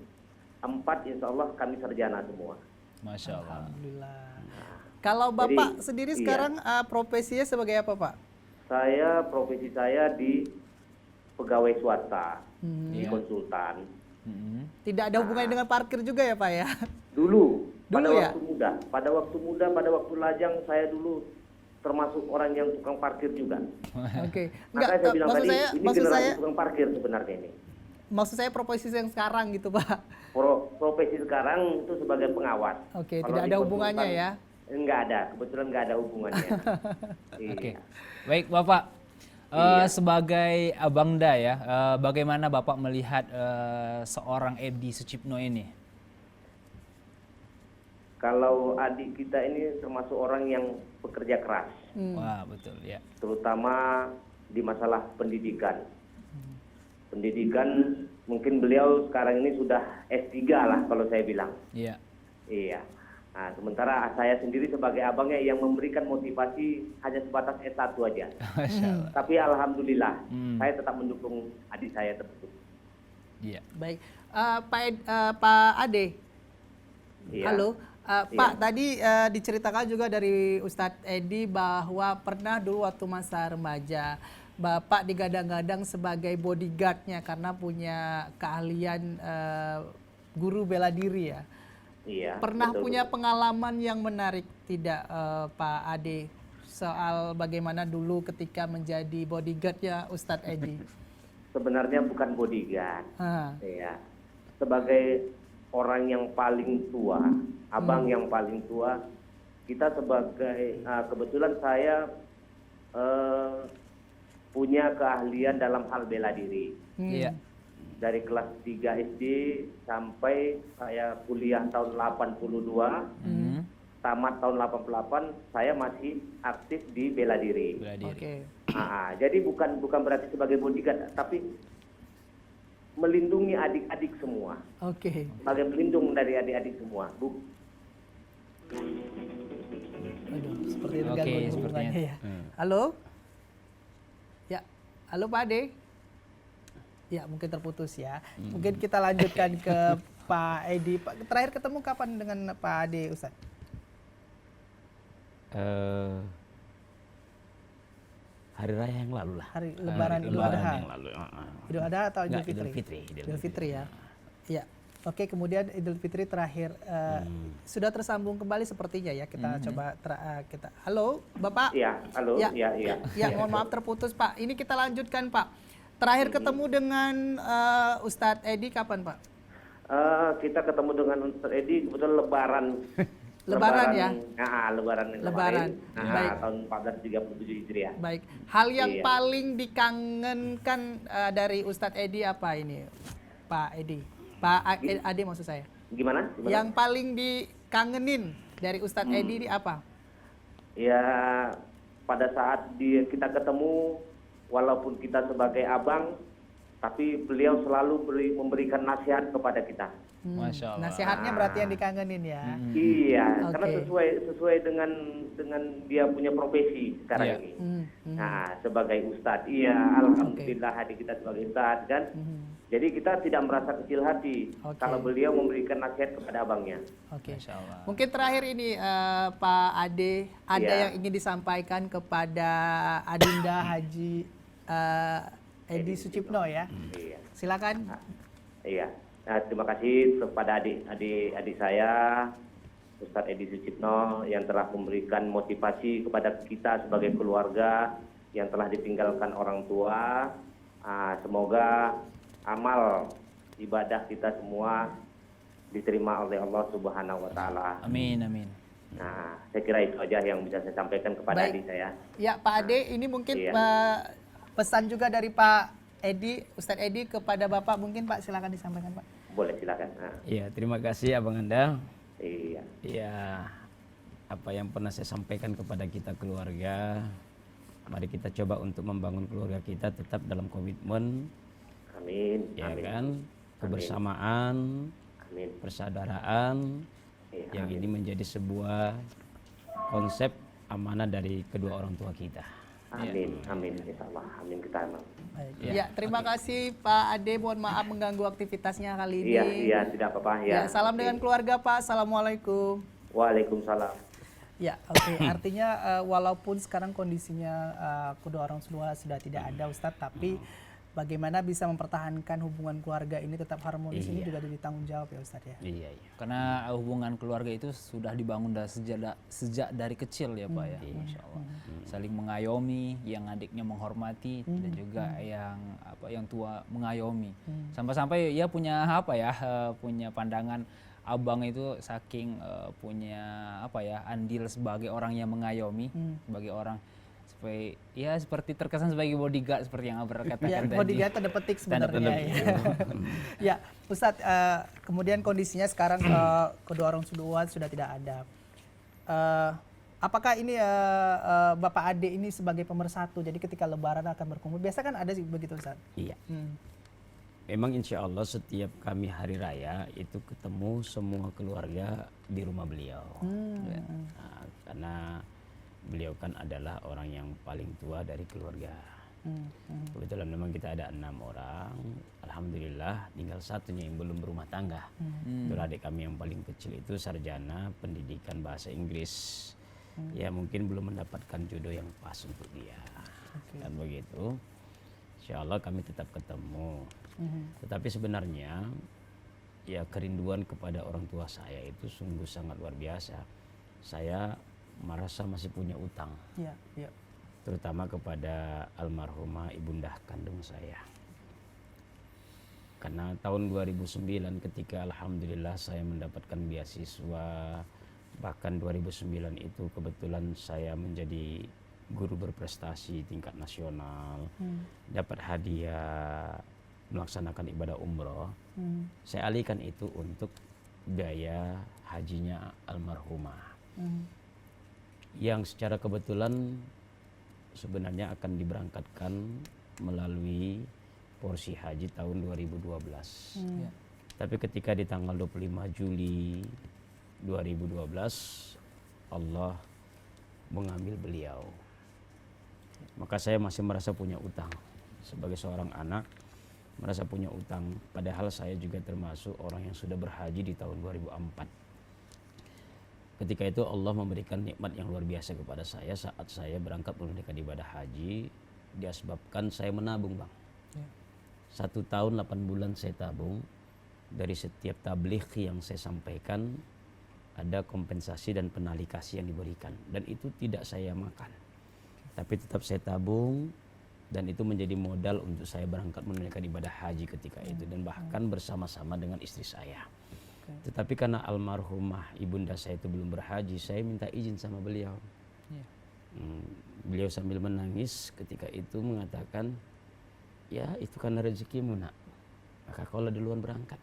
4 insya Allah kami sarjana semua. Masya Allah. Alhamdulillah. Kalau Bapak Jadi, sendiri iya. sekarang profesinya sebagai apa, Pak? Profesi saya di pegawai swasta, di Iya. konsultan. Tidak ada hubungannya dengan parkir juga ya, Pak ya? Dulu, pada Dulu ya? waktu muda, pada waktu lajang saya dulu termasuk orang yang tukang parkir juga. Oke. Makanya saya bilang maksud tadi, saya, ini maksud generasi saya, tukang parkir sebenarnya ini. maksud saya profesi yang sekarang gitu, Pak. Profesi sekarang itu sebagai pengawas. Oke, Kalau tidak di ada konsultan, hubungannya ya? Enggak ada, kebetulan enggak ada hubungannya. Oke. Iya. Baik, Bapak. Iya. Sebagai Abangda ya, bagaimana Bapak melihat seorang Edi Sucipno ini? Kalau adik kita ini termasuk orang yang bekerja keras, Wah, betul ya. terutama di masalah pendidikan. Pendidikan mungkin beliau sekarang ini sudah S3 lah kalau saya bilang. Iya. Iya. Nah, sementara saya sendiri sebagai abangnya yang memberikan motivasi hanya sebatas S1 aja. Masya Allah. Tapi alhamdulillah saya tetap mendukung adik saya tersebut. Iya. Baik. Pak Ade. Iya. Halo. Iya. Pak, tadi diceritakan juga dari Ustadz Edi bahwa pernah dulu waktu masa remaja Bapak digadang-gadang sebagai bodyguardnya karena punya keahlian guru bela diri ya. Iya. Pernah betul, punya betul. pengalaman yang menarik tidak Pak Ade soal bagaimana dulu ketika menjadi bodyguardnya Ustadz Edi? Sebenarnya bukan bodyguard. Ah, Iya. Sebagai orang yang paling tua, abang yang paling tua, kita sebagai kebetulan saya punya keahlian dalam hal bela diri. Iya. Dari kelas 3 SD sampai saya kuliah tahun 82, tamat tahun 88, saya masih aktif di bela diri. Bela diri. Oke. Jadi bukan berarti sebagai bodyguard, tapi melindungi adik-adik semua. Oke. Sebagai pelindung dari adik-adik semua. Aduh, seperti itu Oke, gangguan sepertinya. hubungannya ya. Halo? Ya, halo Pak Ade. Ya, mungkin terputus ya. Mungkin kita lanjutkan ke Pak Edi. Pak, terakhir ketemu kapan dengan Pak Ade, Ustaz? Hari raya yang lalu lah. Hari Lebaran Idul Lebaran Adha. yang lalu. Idul Adha atau Idul Enggak, Fitri? Idul Fitri. Idul Fitri ya. Iya. Oke, kemudian Idul Fitri terakhir sudah tersambung kembali sepertinya ya. Kita coba kita. Halo, Bapak. Iya, halo. Ya. Iya. Ya, mohon maaf terputus, Pak. Ini kita lanjutkan, Pak. Terakhir ketemu dengan Ustadz Edi kapan, Pak? Kita ketemu dengan Ustaz Edi kebetulan Lebaran. Lebaran ya? Lebaran yang Lebaran. kemarin. Baik. Tahun 1437 Hijriah. Baik. Hal yang Iya. paling dikangenkan dari Ustadz Edi apa ini, Pak Edi? Pak Ade maksud saya. Gimana? Yang paling dikangenin dari Ustadz Edi ini apa? Ya, pada saat kita ketemu, walaupun kita sebagai abang, tapi beliau selalu memberikan nasihat kepada kita. Masya Allah. Nasihatnya berarti yang dikangenin ya. Iya, Oke. karena sesuai dengan dia punya profesi sekarang Iya. ini. Nah, sebagai ustadz, iya, alhamdulillah adik kita sebagai ustadz kan. Jadi kita tidak merasa kecil hati Oke. kalau beliau memberikan nasihat kepada abangnya. Oke. Masya Allah. Mungkin terakhir ini Pak Ade, ada Iya. yang ingin disampaikan kepada Adinda Haji Edi Sucipno ya. Iya. Silakan. Iya. Nah, terima kasih kepada adik saya Ustadz Edi Sucipno yang telah memberikan motivasi kepada kita sebagai keluarga yang telah ditinggalkan orang tua. Semoga amal ibadah kita semua diterima oleh Allah Subhanahu wa taala. Amin, amin. Nah, saya kira itu aja yang bisa saya sampaikan kepada Baik. adik saya. Ya, Pak Ade, ini mungkin Iya. pesan juga dari Pak Edi, Ustadz Edi kepada Bapak, mungkin Pak silakan disampaikan, Pak. Boleh silakan. Iya, terima kasih Abang Anda. Iya. Ya, apa yang pernah saya sampaikan kepada kita keluarga, mari kita coba untuk membangun keluarga kita tetap dalam komitmen, Amin. ya Amin. kan, kebersamaan, Amin. persaudaraan, Ya, yang amin. ini menjadi sebuah konsep amanah dari kedua orang tua kita. Amin. Amin. Insyaallah. Amin kita emang. Baik. Ya, Ya, terima kasih Pak Ade. Mohon maaf mengganggu aktivitasnya kali ini. Iya, iya, tidak apa-apa Ya, ya. salam Oke. dengan keluarga Pak. Assalamualaikum. Waalaikumsalam. Ya, oke. Artinya walaupun sekarang kondisinya kedua orang tua sudah tidak ada, Ustadz, tapi bagaimana bisa mempertahankan hubungan keluarga ini tetap harmonis ini Iya. juga jadi tanggung jawab ya, Ustadz ya. Iya, iya. Karena hubungan keluarga itu sudah dibangun sejak dari kecil ya Pak ya, Masya Allah. Saling mengayomi, yang adiknya menghormati dan juga yang tua mengayomi. Sampai-sampai ya punya punya pandangan abang itu saking punya andil sebagai orang yang mengayomi, sebagai orang supaya ya seperti terkesan sebagai bodyguard seperti yang Abrar Ya, katakan tadi. bodyguard tanda petik sebenarnya. Tanda Ya, ya Ustadz, kemudian kondisinya sekarang kedua orang tua sudah tidak ada. Apakah ini Bapak Ade ini sebagai pemersatu? Jadi ketika Lebaran akan berkumpul, biasa kan ada sih begitu, Ustadz. Iya. Memang insya Allah setiap kami hari raya itu ketemu semua keluarga di rumah beliau. Ya. Nah, karena beliau kan adalah orang yang paling tua dari keluarga. Kebetulan memang kita ada 6 orang. Alhamdulillah tinggal satunya yang belum berumah tangga. Itu adik kami yang paling kecil itu sarjana pendidikan bahasa Inggris. Ya mungkin belum mendapatkan jodoh yang pas untuk dia. Dan begitu. Insya Allah kami tetap ketemu. Tetapi sebenarnya ya kerinduan kepada orang tua saya itu sungguh sangat luar biasa. Saya merasa masih punya utang, Ya, ya. terutama kepada almarhumah ibunda kandung saya. Karena tahun 2009 ketika alhamdulillah saya mendapatkan beasiswa, bahkan 2009 itu kebetulan saya menjadi guru berprestasi tingkat nasional, dapat hadiah melaksanakan ibadah umroh. Saya alihkan itu untuk biaya hajinya almarhumah. Yang secara kebetulan sebenarnya akan diberangkatkan melalui porsi haji tahun 2012. Tapi ketika di tanggal 25 Juli 2012 Allah mengambil beliau. Maka saya masih merasa punya utang sebagai seorang anak, merasa punya utang, padahal saya juga termasuk orang yang sudah berhaji di tahun 2004. Ketika itu Allah memberikan nikmat yang luar biasa kepada saya saat saya berangkat menunaikan ibadah haji, disebabkan saya menabung, Bang. 1 tahun 8 bulan saya tabung. Dari setiap tabligh yang saya sampaikan ada kompensasi dan penalikasi yang diberikan, dan itu tidak saya makan, tapi tetap saya tabung, dan itu menjadi modal untuk saya berangkat menunaikan ibadah haji ketika itu, dan bahkan bersama-sama dengan istri saya. Tetapi karena almarhumah ibunda saya itu belum berhaji, saya minta izin sama beliau. Beliau sambil menangis ketika itu mengatakan, ya itu karena rezekimu nak, maka kaulah duluan berangkat.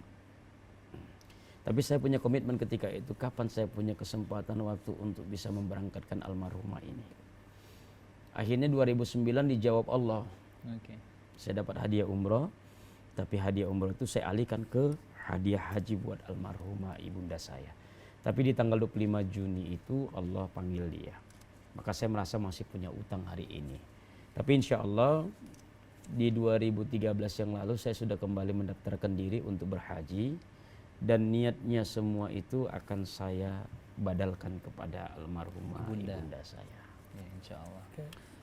Tapi saya punya komitmen ketika itu, kapan saya punya kesempatan waktu untuk bisa memberangkatkan almarhumah ini. Akhirnya 2009 dijawab Allah. Saya dapat hadiah umroh, tapi hadiah umroh itu saya alihkan ke hadiah haji buat almarhumah ibunda saya. Tapi di tanggal 25 Juni itu Allah panggil dia. Maka saya merasa masih punya utang hari ini. Tapi insya Allah di 2013 yang lalu saya sudah kembali mendaftarkan diri untuk berhaji. Dan niatnya semua itu akan saya badalkan kepada almarhumah ibunda saya. Ya, insya Allah.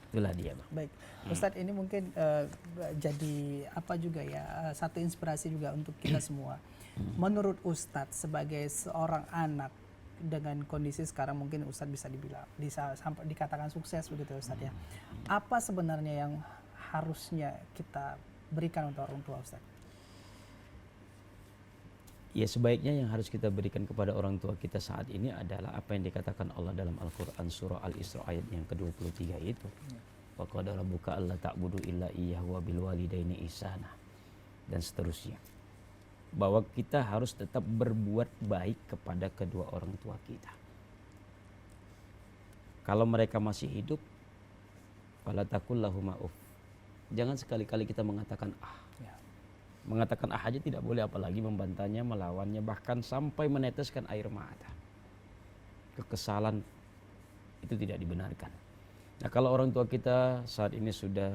Itulah dia, Bang. Baik, Ustadz, ini mungkin jadi apa juga ya, satu inspirasi juga untuk kita semua. Menurut Ustadz sebagai seorang anak dengan kondisi sekarang, mungkin Ustadz bisa sampai dikatakan sukses begitu Ustadz ya. Apa sebenarnya yang harusnya kita berikan untuk orang tua, Ustadz? Ya sebaiknya yang harus kita berikan kepada orang tua kita saat ini adalah apa yang dikatakan Allah dalam Al-Quran surah Al-Isra ayat yang ke-23 itu. Wa qala rabbuka alla ta'budu illa iyyahu wa bil walidaini ihsana, dan seterusnya. Bahwa kita harus tetap berbuat baik kepada kedua orang tua kita. Kalau mereka masih hidup, fala taqul lahum uff. Jangan sekali-kali kita mengatakan ah. Ya. Mengatakan ah aja tidak boleh, apalagi membantahnya, melawannya, bahkan sampai meneteskan air mata. Kekesalan itu tidak dibenarkan. Nah, kalau orang tua kita saat ini sudah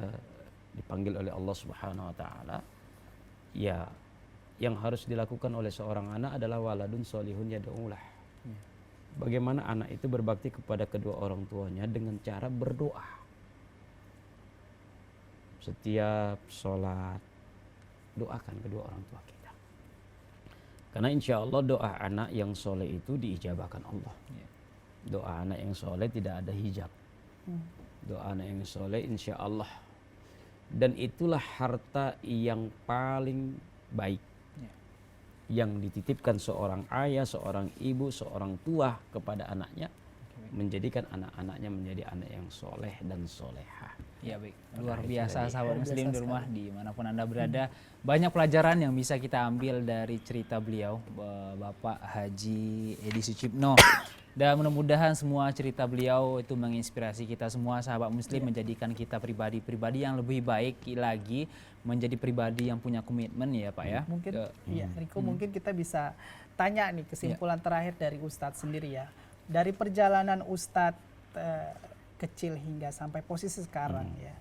dipanggil oleh Allah Subhanahu wa taala, ya yang harus dilakukan oleh seorang anak adalah waladun sholihun yad'ulah. Bagaimana anak itu berbakti kepada kedua orang tuanya dengan cara berdoa. Setiap sholat, doakan kedua orang tua kita. Karena insya Allah doa anak yang soleh itu diijabahkan Allah. Doa anak yang soleh tidak ada hijab. Doa anak yang soleh insya Allah. Dan itulah harta yang paling baik yang dititipkan seorang ayah, seorang ibu, seorang tua kepada anaknya, menjadikan anak-anaknya menjadi anak yang soleh dan solehah. Ya baik, luar biasa sahabat muslim di rumah dimanapun Anda berada. Banyak pelajaran yang bisa kita ambil dari cerita beliau, Bapak Haji Edi Sucipno. Dan mudah-mudahan semua cerita beliau itu menginspirasi kita semua sahabat muslim, menjadikan kita pribadi-pribadi yang lebih baik lagi, menjadi pribadi yang punya komitmen ya Pak ya. Mungkin ya Riko, mungkin kita bisa tanya nih kesimpulan terakhir dari Ustadz sendiri ya. Dari perjalanan Ustadz kecil hingga sampai posisi sekarang ya.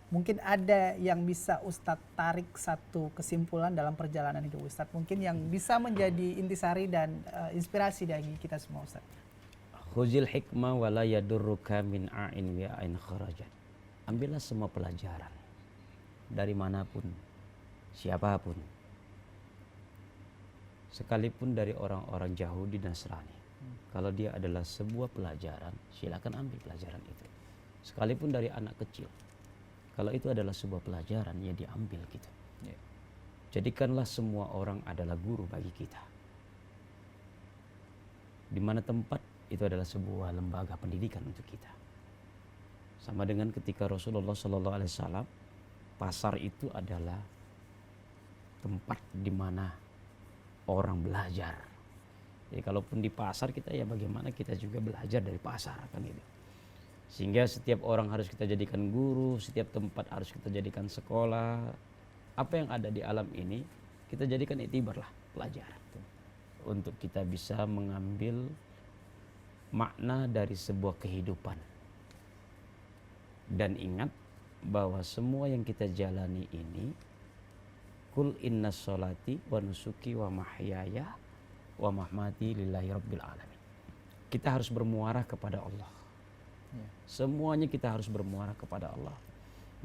Mungkin ada yang bisa Ustadz tarik satu kesimpulan dalam perjalanan hidup Ustadz, mungkin yang bisa menjadi intisari dan inspirasi bagi kita semua Ustadz. Khuzil hikmah wala yadurruka min a'in wa a'in kharajat. Ambillah semua pelajaran dari manapun, siapapun, sekalipun dari orang-orang Yahudi Nasrani. Kalau dia adalah sebuah pelajaran, silakan ambil pelajaran itu. Sekalipun dari anak kecil, kalau itu adalah sebuah pelajaran, ya diambil gitu. Jadikanlah semua orang adalah guru bagi kita. Di mana tempat itu adalah sebuah lembaga pendidikan untuk kita. Sama dengan ketika Rasulullah SAW, pasar itu adalah tempat di mana orang belajar. Jadi kalaupun di pasar kita, ya bagaimana kita juga belajar dari pasar kan itu. Sehingga setiap orang harus kita jadikan guru, setiap tempat harus kita jadikan sekolah. Apa yang ada di alam ini kita jadikan itibar lah, pelajaran untuk kita bisa mengambil makna dari sebuah kehidupan. Dan ingat bahwa semua yang kita jalani ini, kul inna sholati wa nusuki wa mahyaya wa mahmati lillahi rabbil alamin. Kita harus bermuara kepada Allah. Semuanya kita harus bermuara kepada Allah.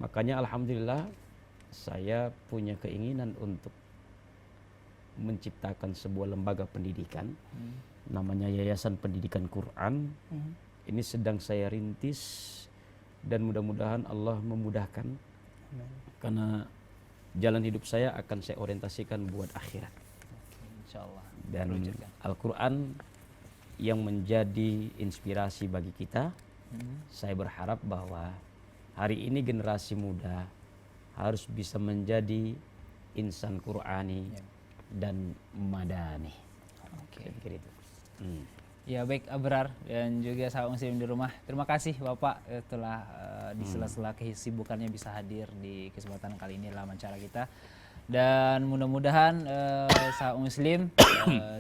Makanya alhamdulillah saya punya keinginan untuk menciptakan sebuah lembaga pendidikan, namanya Yayasan Pendidikan Quran. Ini sedang saya rintis dan mudah-mudahan Allah memudahkan. Karena jalan hidup saya akan saya orientasikan buat akhirat. Insyaallah. Dan Al-Quran yang menjadi inspirasi bagi kita. Saya berharap bahwa hari ini generasi muda harus bisa menjadi insan Qur'ani dan madani. Oke. Itu. Ya baik Abrar dan juga sahabat muslim di rumah. Terima kasih Bapak telah di sela-sela kesibukannya bisa hadir di kesempatan kali ini dalam acara kita. Dan mudah-mudahan sahabat muslim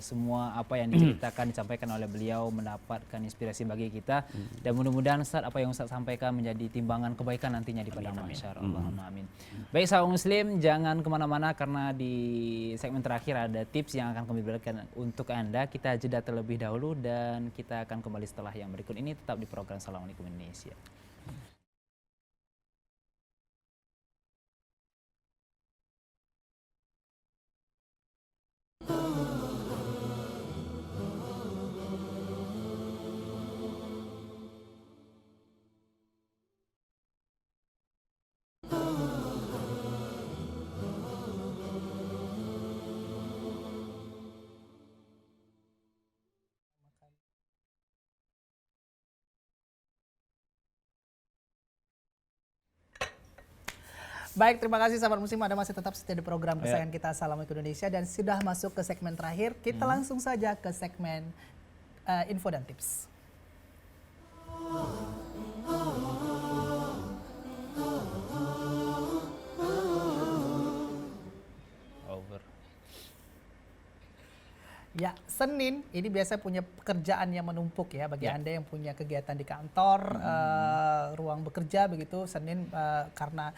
semua apa yang diceritakan disampaikan oleh beliau mendapatkan inspirasi bagi kita. Dan mudah-mudahan Ustaz, apa yang Ustaz sampaikan menjadi timbangan kebaikan nantinya di padang mahsyar. Allahumma amin. Baik sahabat muslim, jangan kemana-mana karena di segmen terakhir ada tips yang akan kami berikan untuk Anda. Kita jeda terlebih dahulu dan kita akan kembali setelah yang berikut ini. Tetap di program Assalamualaikum Indonesia. Baik, terima kasih sahabat muslim, Anda masih tetap setia di program kesayangan kita Assalamualaikum Indonesia dan sudah masuk ke segmen terakhir. Kita langsung saja ke segmen info dan tips. Over. Ya, Senin ini biasa punya pekerjaan yang menumpuk ya bagi Ya. Anda yang punya kegiatan di kantor, ruang bekerja begitu. Senin karena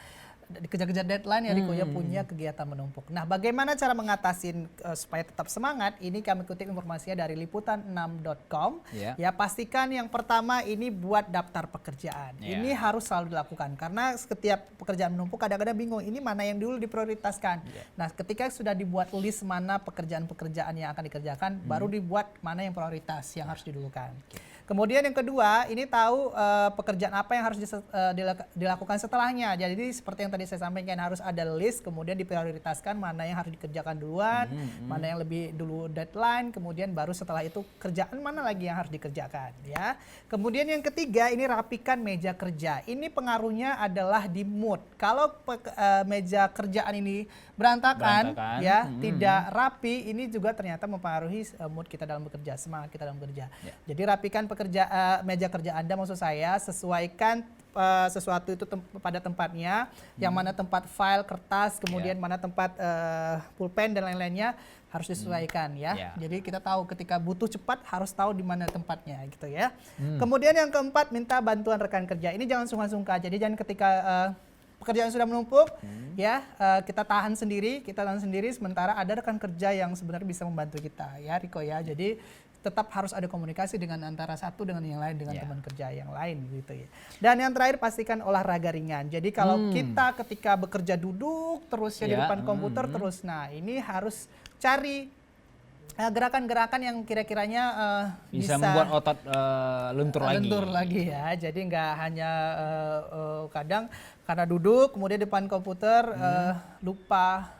dikejar-kejar deadline ya Riko ya punya kegiatan menumpuk. Nah, bagaimana cara mengatasi supaya tetap semangat? Ini kami kutip informasinya dari liputan6.com. Ya. Ya, pastikan yang pertama ini buat daftar pekerjaan. Ya. Ini harus selalu dilakukan karena setiap pekerjaan menumpuk kadang-kadang bingung ini mana yang dulu diprioritaskan. Ya. Nah, ketika sudah dibuat list mana pekerjaan-pekerjaan yang akan dikerjakan, baru dibuat mana yang prioritas yang harus didulukan. Kemudian yang kedua, ini tahu pekerjaan apa yang harus dilakukan setelahnya. Jadi seperti yang tadi saya sampaikan harus ada list, kemudian diprioritaskan mana yang harus dikerjakan duluan, mana yang lebih dulu deadline, kemudian baru setelah itu kerjaan mana lagi yang harus dikerjakan. Ya. Kemudian yang ketiga, ini rapikan meja kerja. Ini pengaruhnya adalah di mood. Kalau meja kerjaan ini berantakan. Ya, tidak rapi, ini juga ternyata mempengaruhi mood kita dalam bekerja, semangat kita dalam bekerja. Ya. Jadi rapikan meja kerja Anda, maksud saya sesuaikan sesuatu itu pada tempatnya, yang mana tempat file, kertas, kemudian mana tempat pulpen dan lain-lainnya harus disesuaikan ya. Jadi kita tahu ketika butuh cepat harus tahu di mana tempatnya gitu ya. Kemudian yang keempat, minta bantuan rekan kerja. Ini jangan sungkan-sungkan. Jadi jangan ketika pekerjaan sudah menumpuk, ya kita tahan sendiri sementara ada rekan kerja yang sebenarnya bisa membantu kita, ya Riko ya. Jadi tetap harus ada komunikasi dengan antara satu dengan yang lain, dengan teman kerja yang lain gitu ya. Dan yang terakhir pastikan olahraga ringan. Jadi kalau kita ketika bekerja duduk terus ya di depan komputer terus, nah ini harus cari gerakan-gerakan yang kira-kiranya bisa membuat otot lentur lagi ya. Jadi nggak hanya kadang karena duduk kemudian depan komputer lupa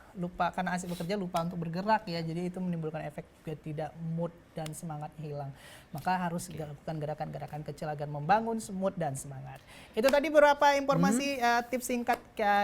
karena asik bekerja, lupa untuk bergerak ya. Jadi itu menimbulkan efek juga tidak mood dan semangat hilang. Maka harus dilakukan gerakan-gerakan kecil agar membangun mood dan semangat. Itu tadi beberapa informasi tips singkat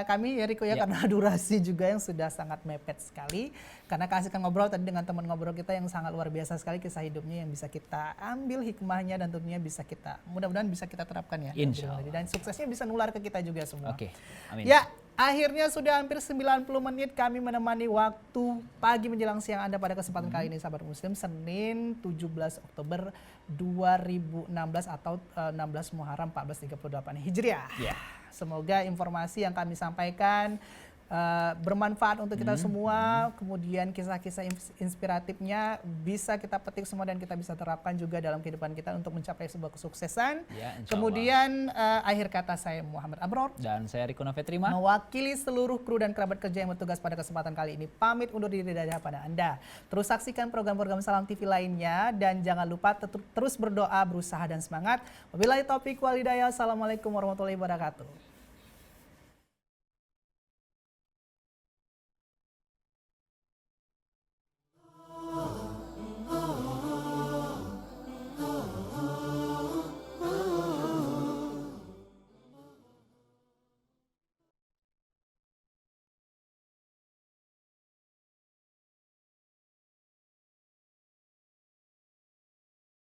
kami ya Riko ya, karena durasi juga yang sudah sangat mepet sekali. Karena keasikan ngobrol tadi dengan teman ngobrol kita yang sangat luar biasa sekali kisah hidupnya yang bisa kita ambil hikmahnya dan tentunya bisa kita, mudah-mudahan bisa kita terapkan ya. Insya Allah. Dan suksesnya bisa nular ke kita juga semua. Oke, amin. Ya, akhirnya sudah hampir 90 menit kami menemani waktu pagi menjelang siang Anda pada kesempatan kali ini sahabat muslim, Senin 17 Oktober 2016 atau 16 Muharram 1438 Hijriah. Semoga informasi yang kami sampaikan bermanfaat untuk kita semua, kemudian kisah-kisah inspiratifnya bisa kita petik semua dan kita bisa terapkan juga dalam kehidupan kita untuk mencapai sebuah kesuksesan. Kemudian akhir kata saya Muhammad Abror dan saya Riko Nafetrima mewakili seluruh kru dan kerabat kerja yang bertugas pada kesempatan kali ini pamit undur diri dari hadapan Anda. Terus saksikan program-program Salam TV lainnya dan jangan lupa terus berdoa, berusaha dan semangat. Wabillahi taufiq wal hidayah. Assalamualaikum warahmatullahi wabarakatuh.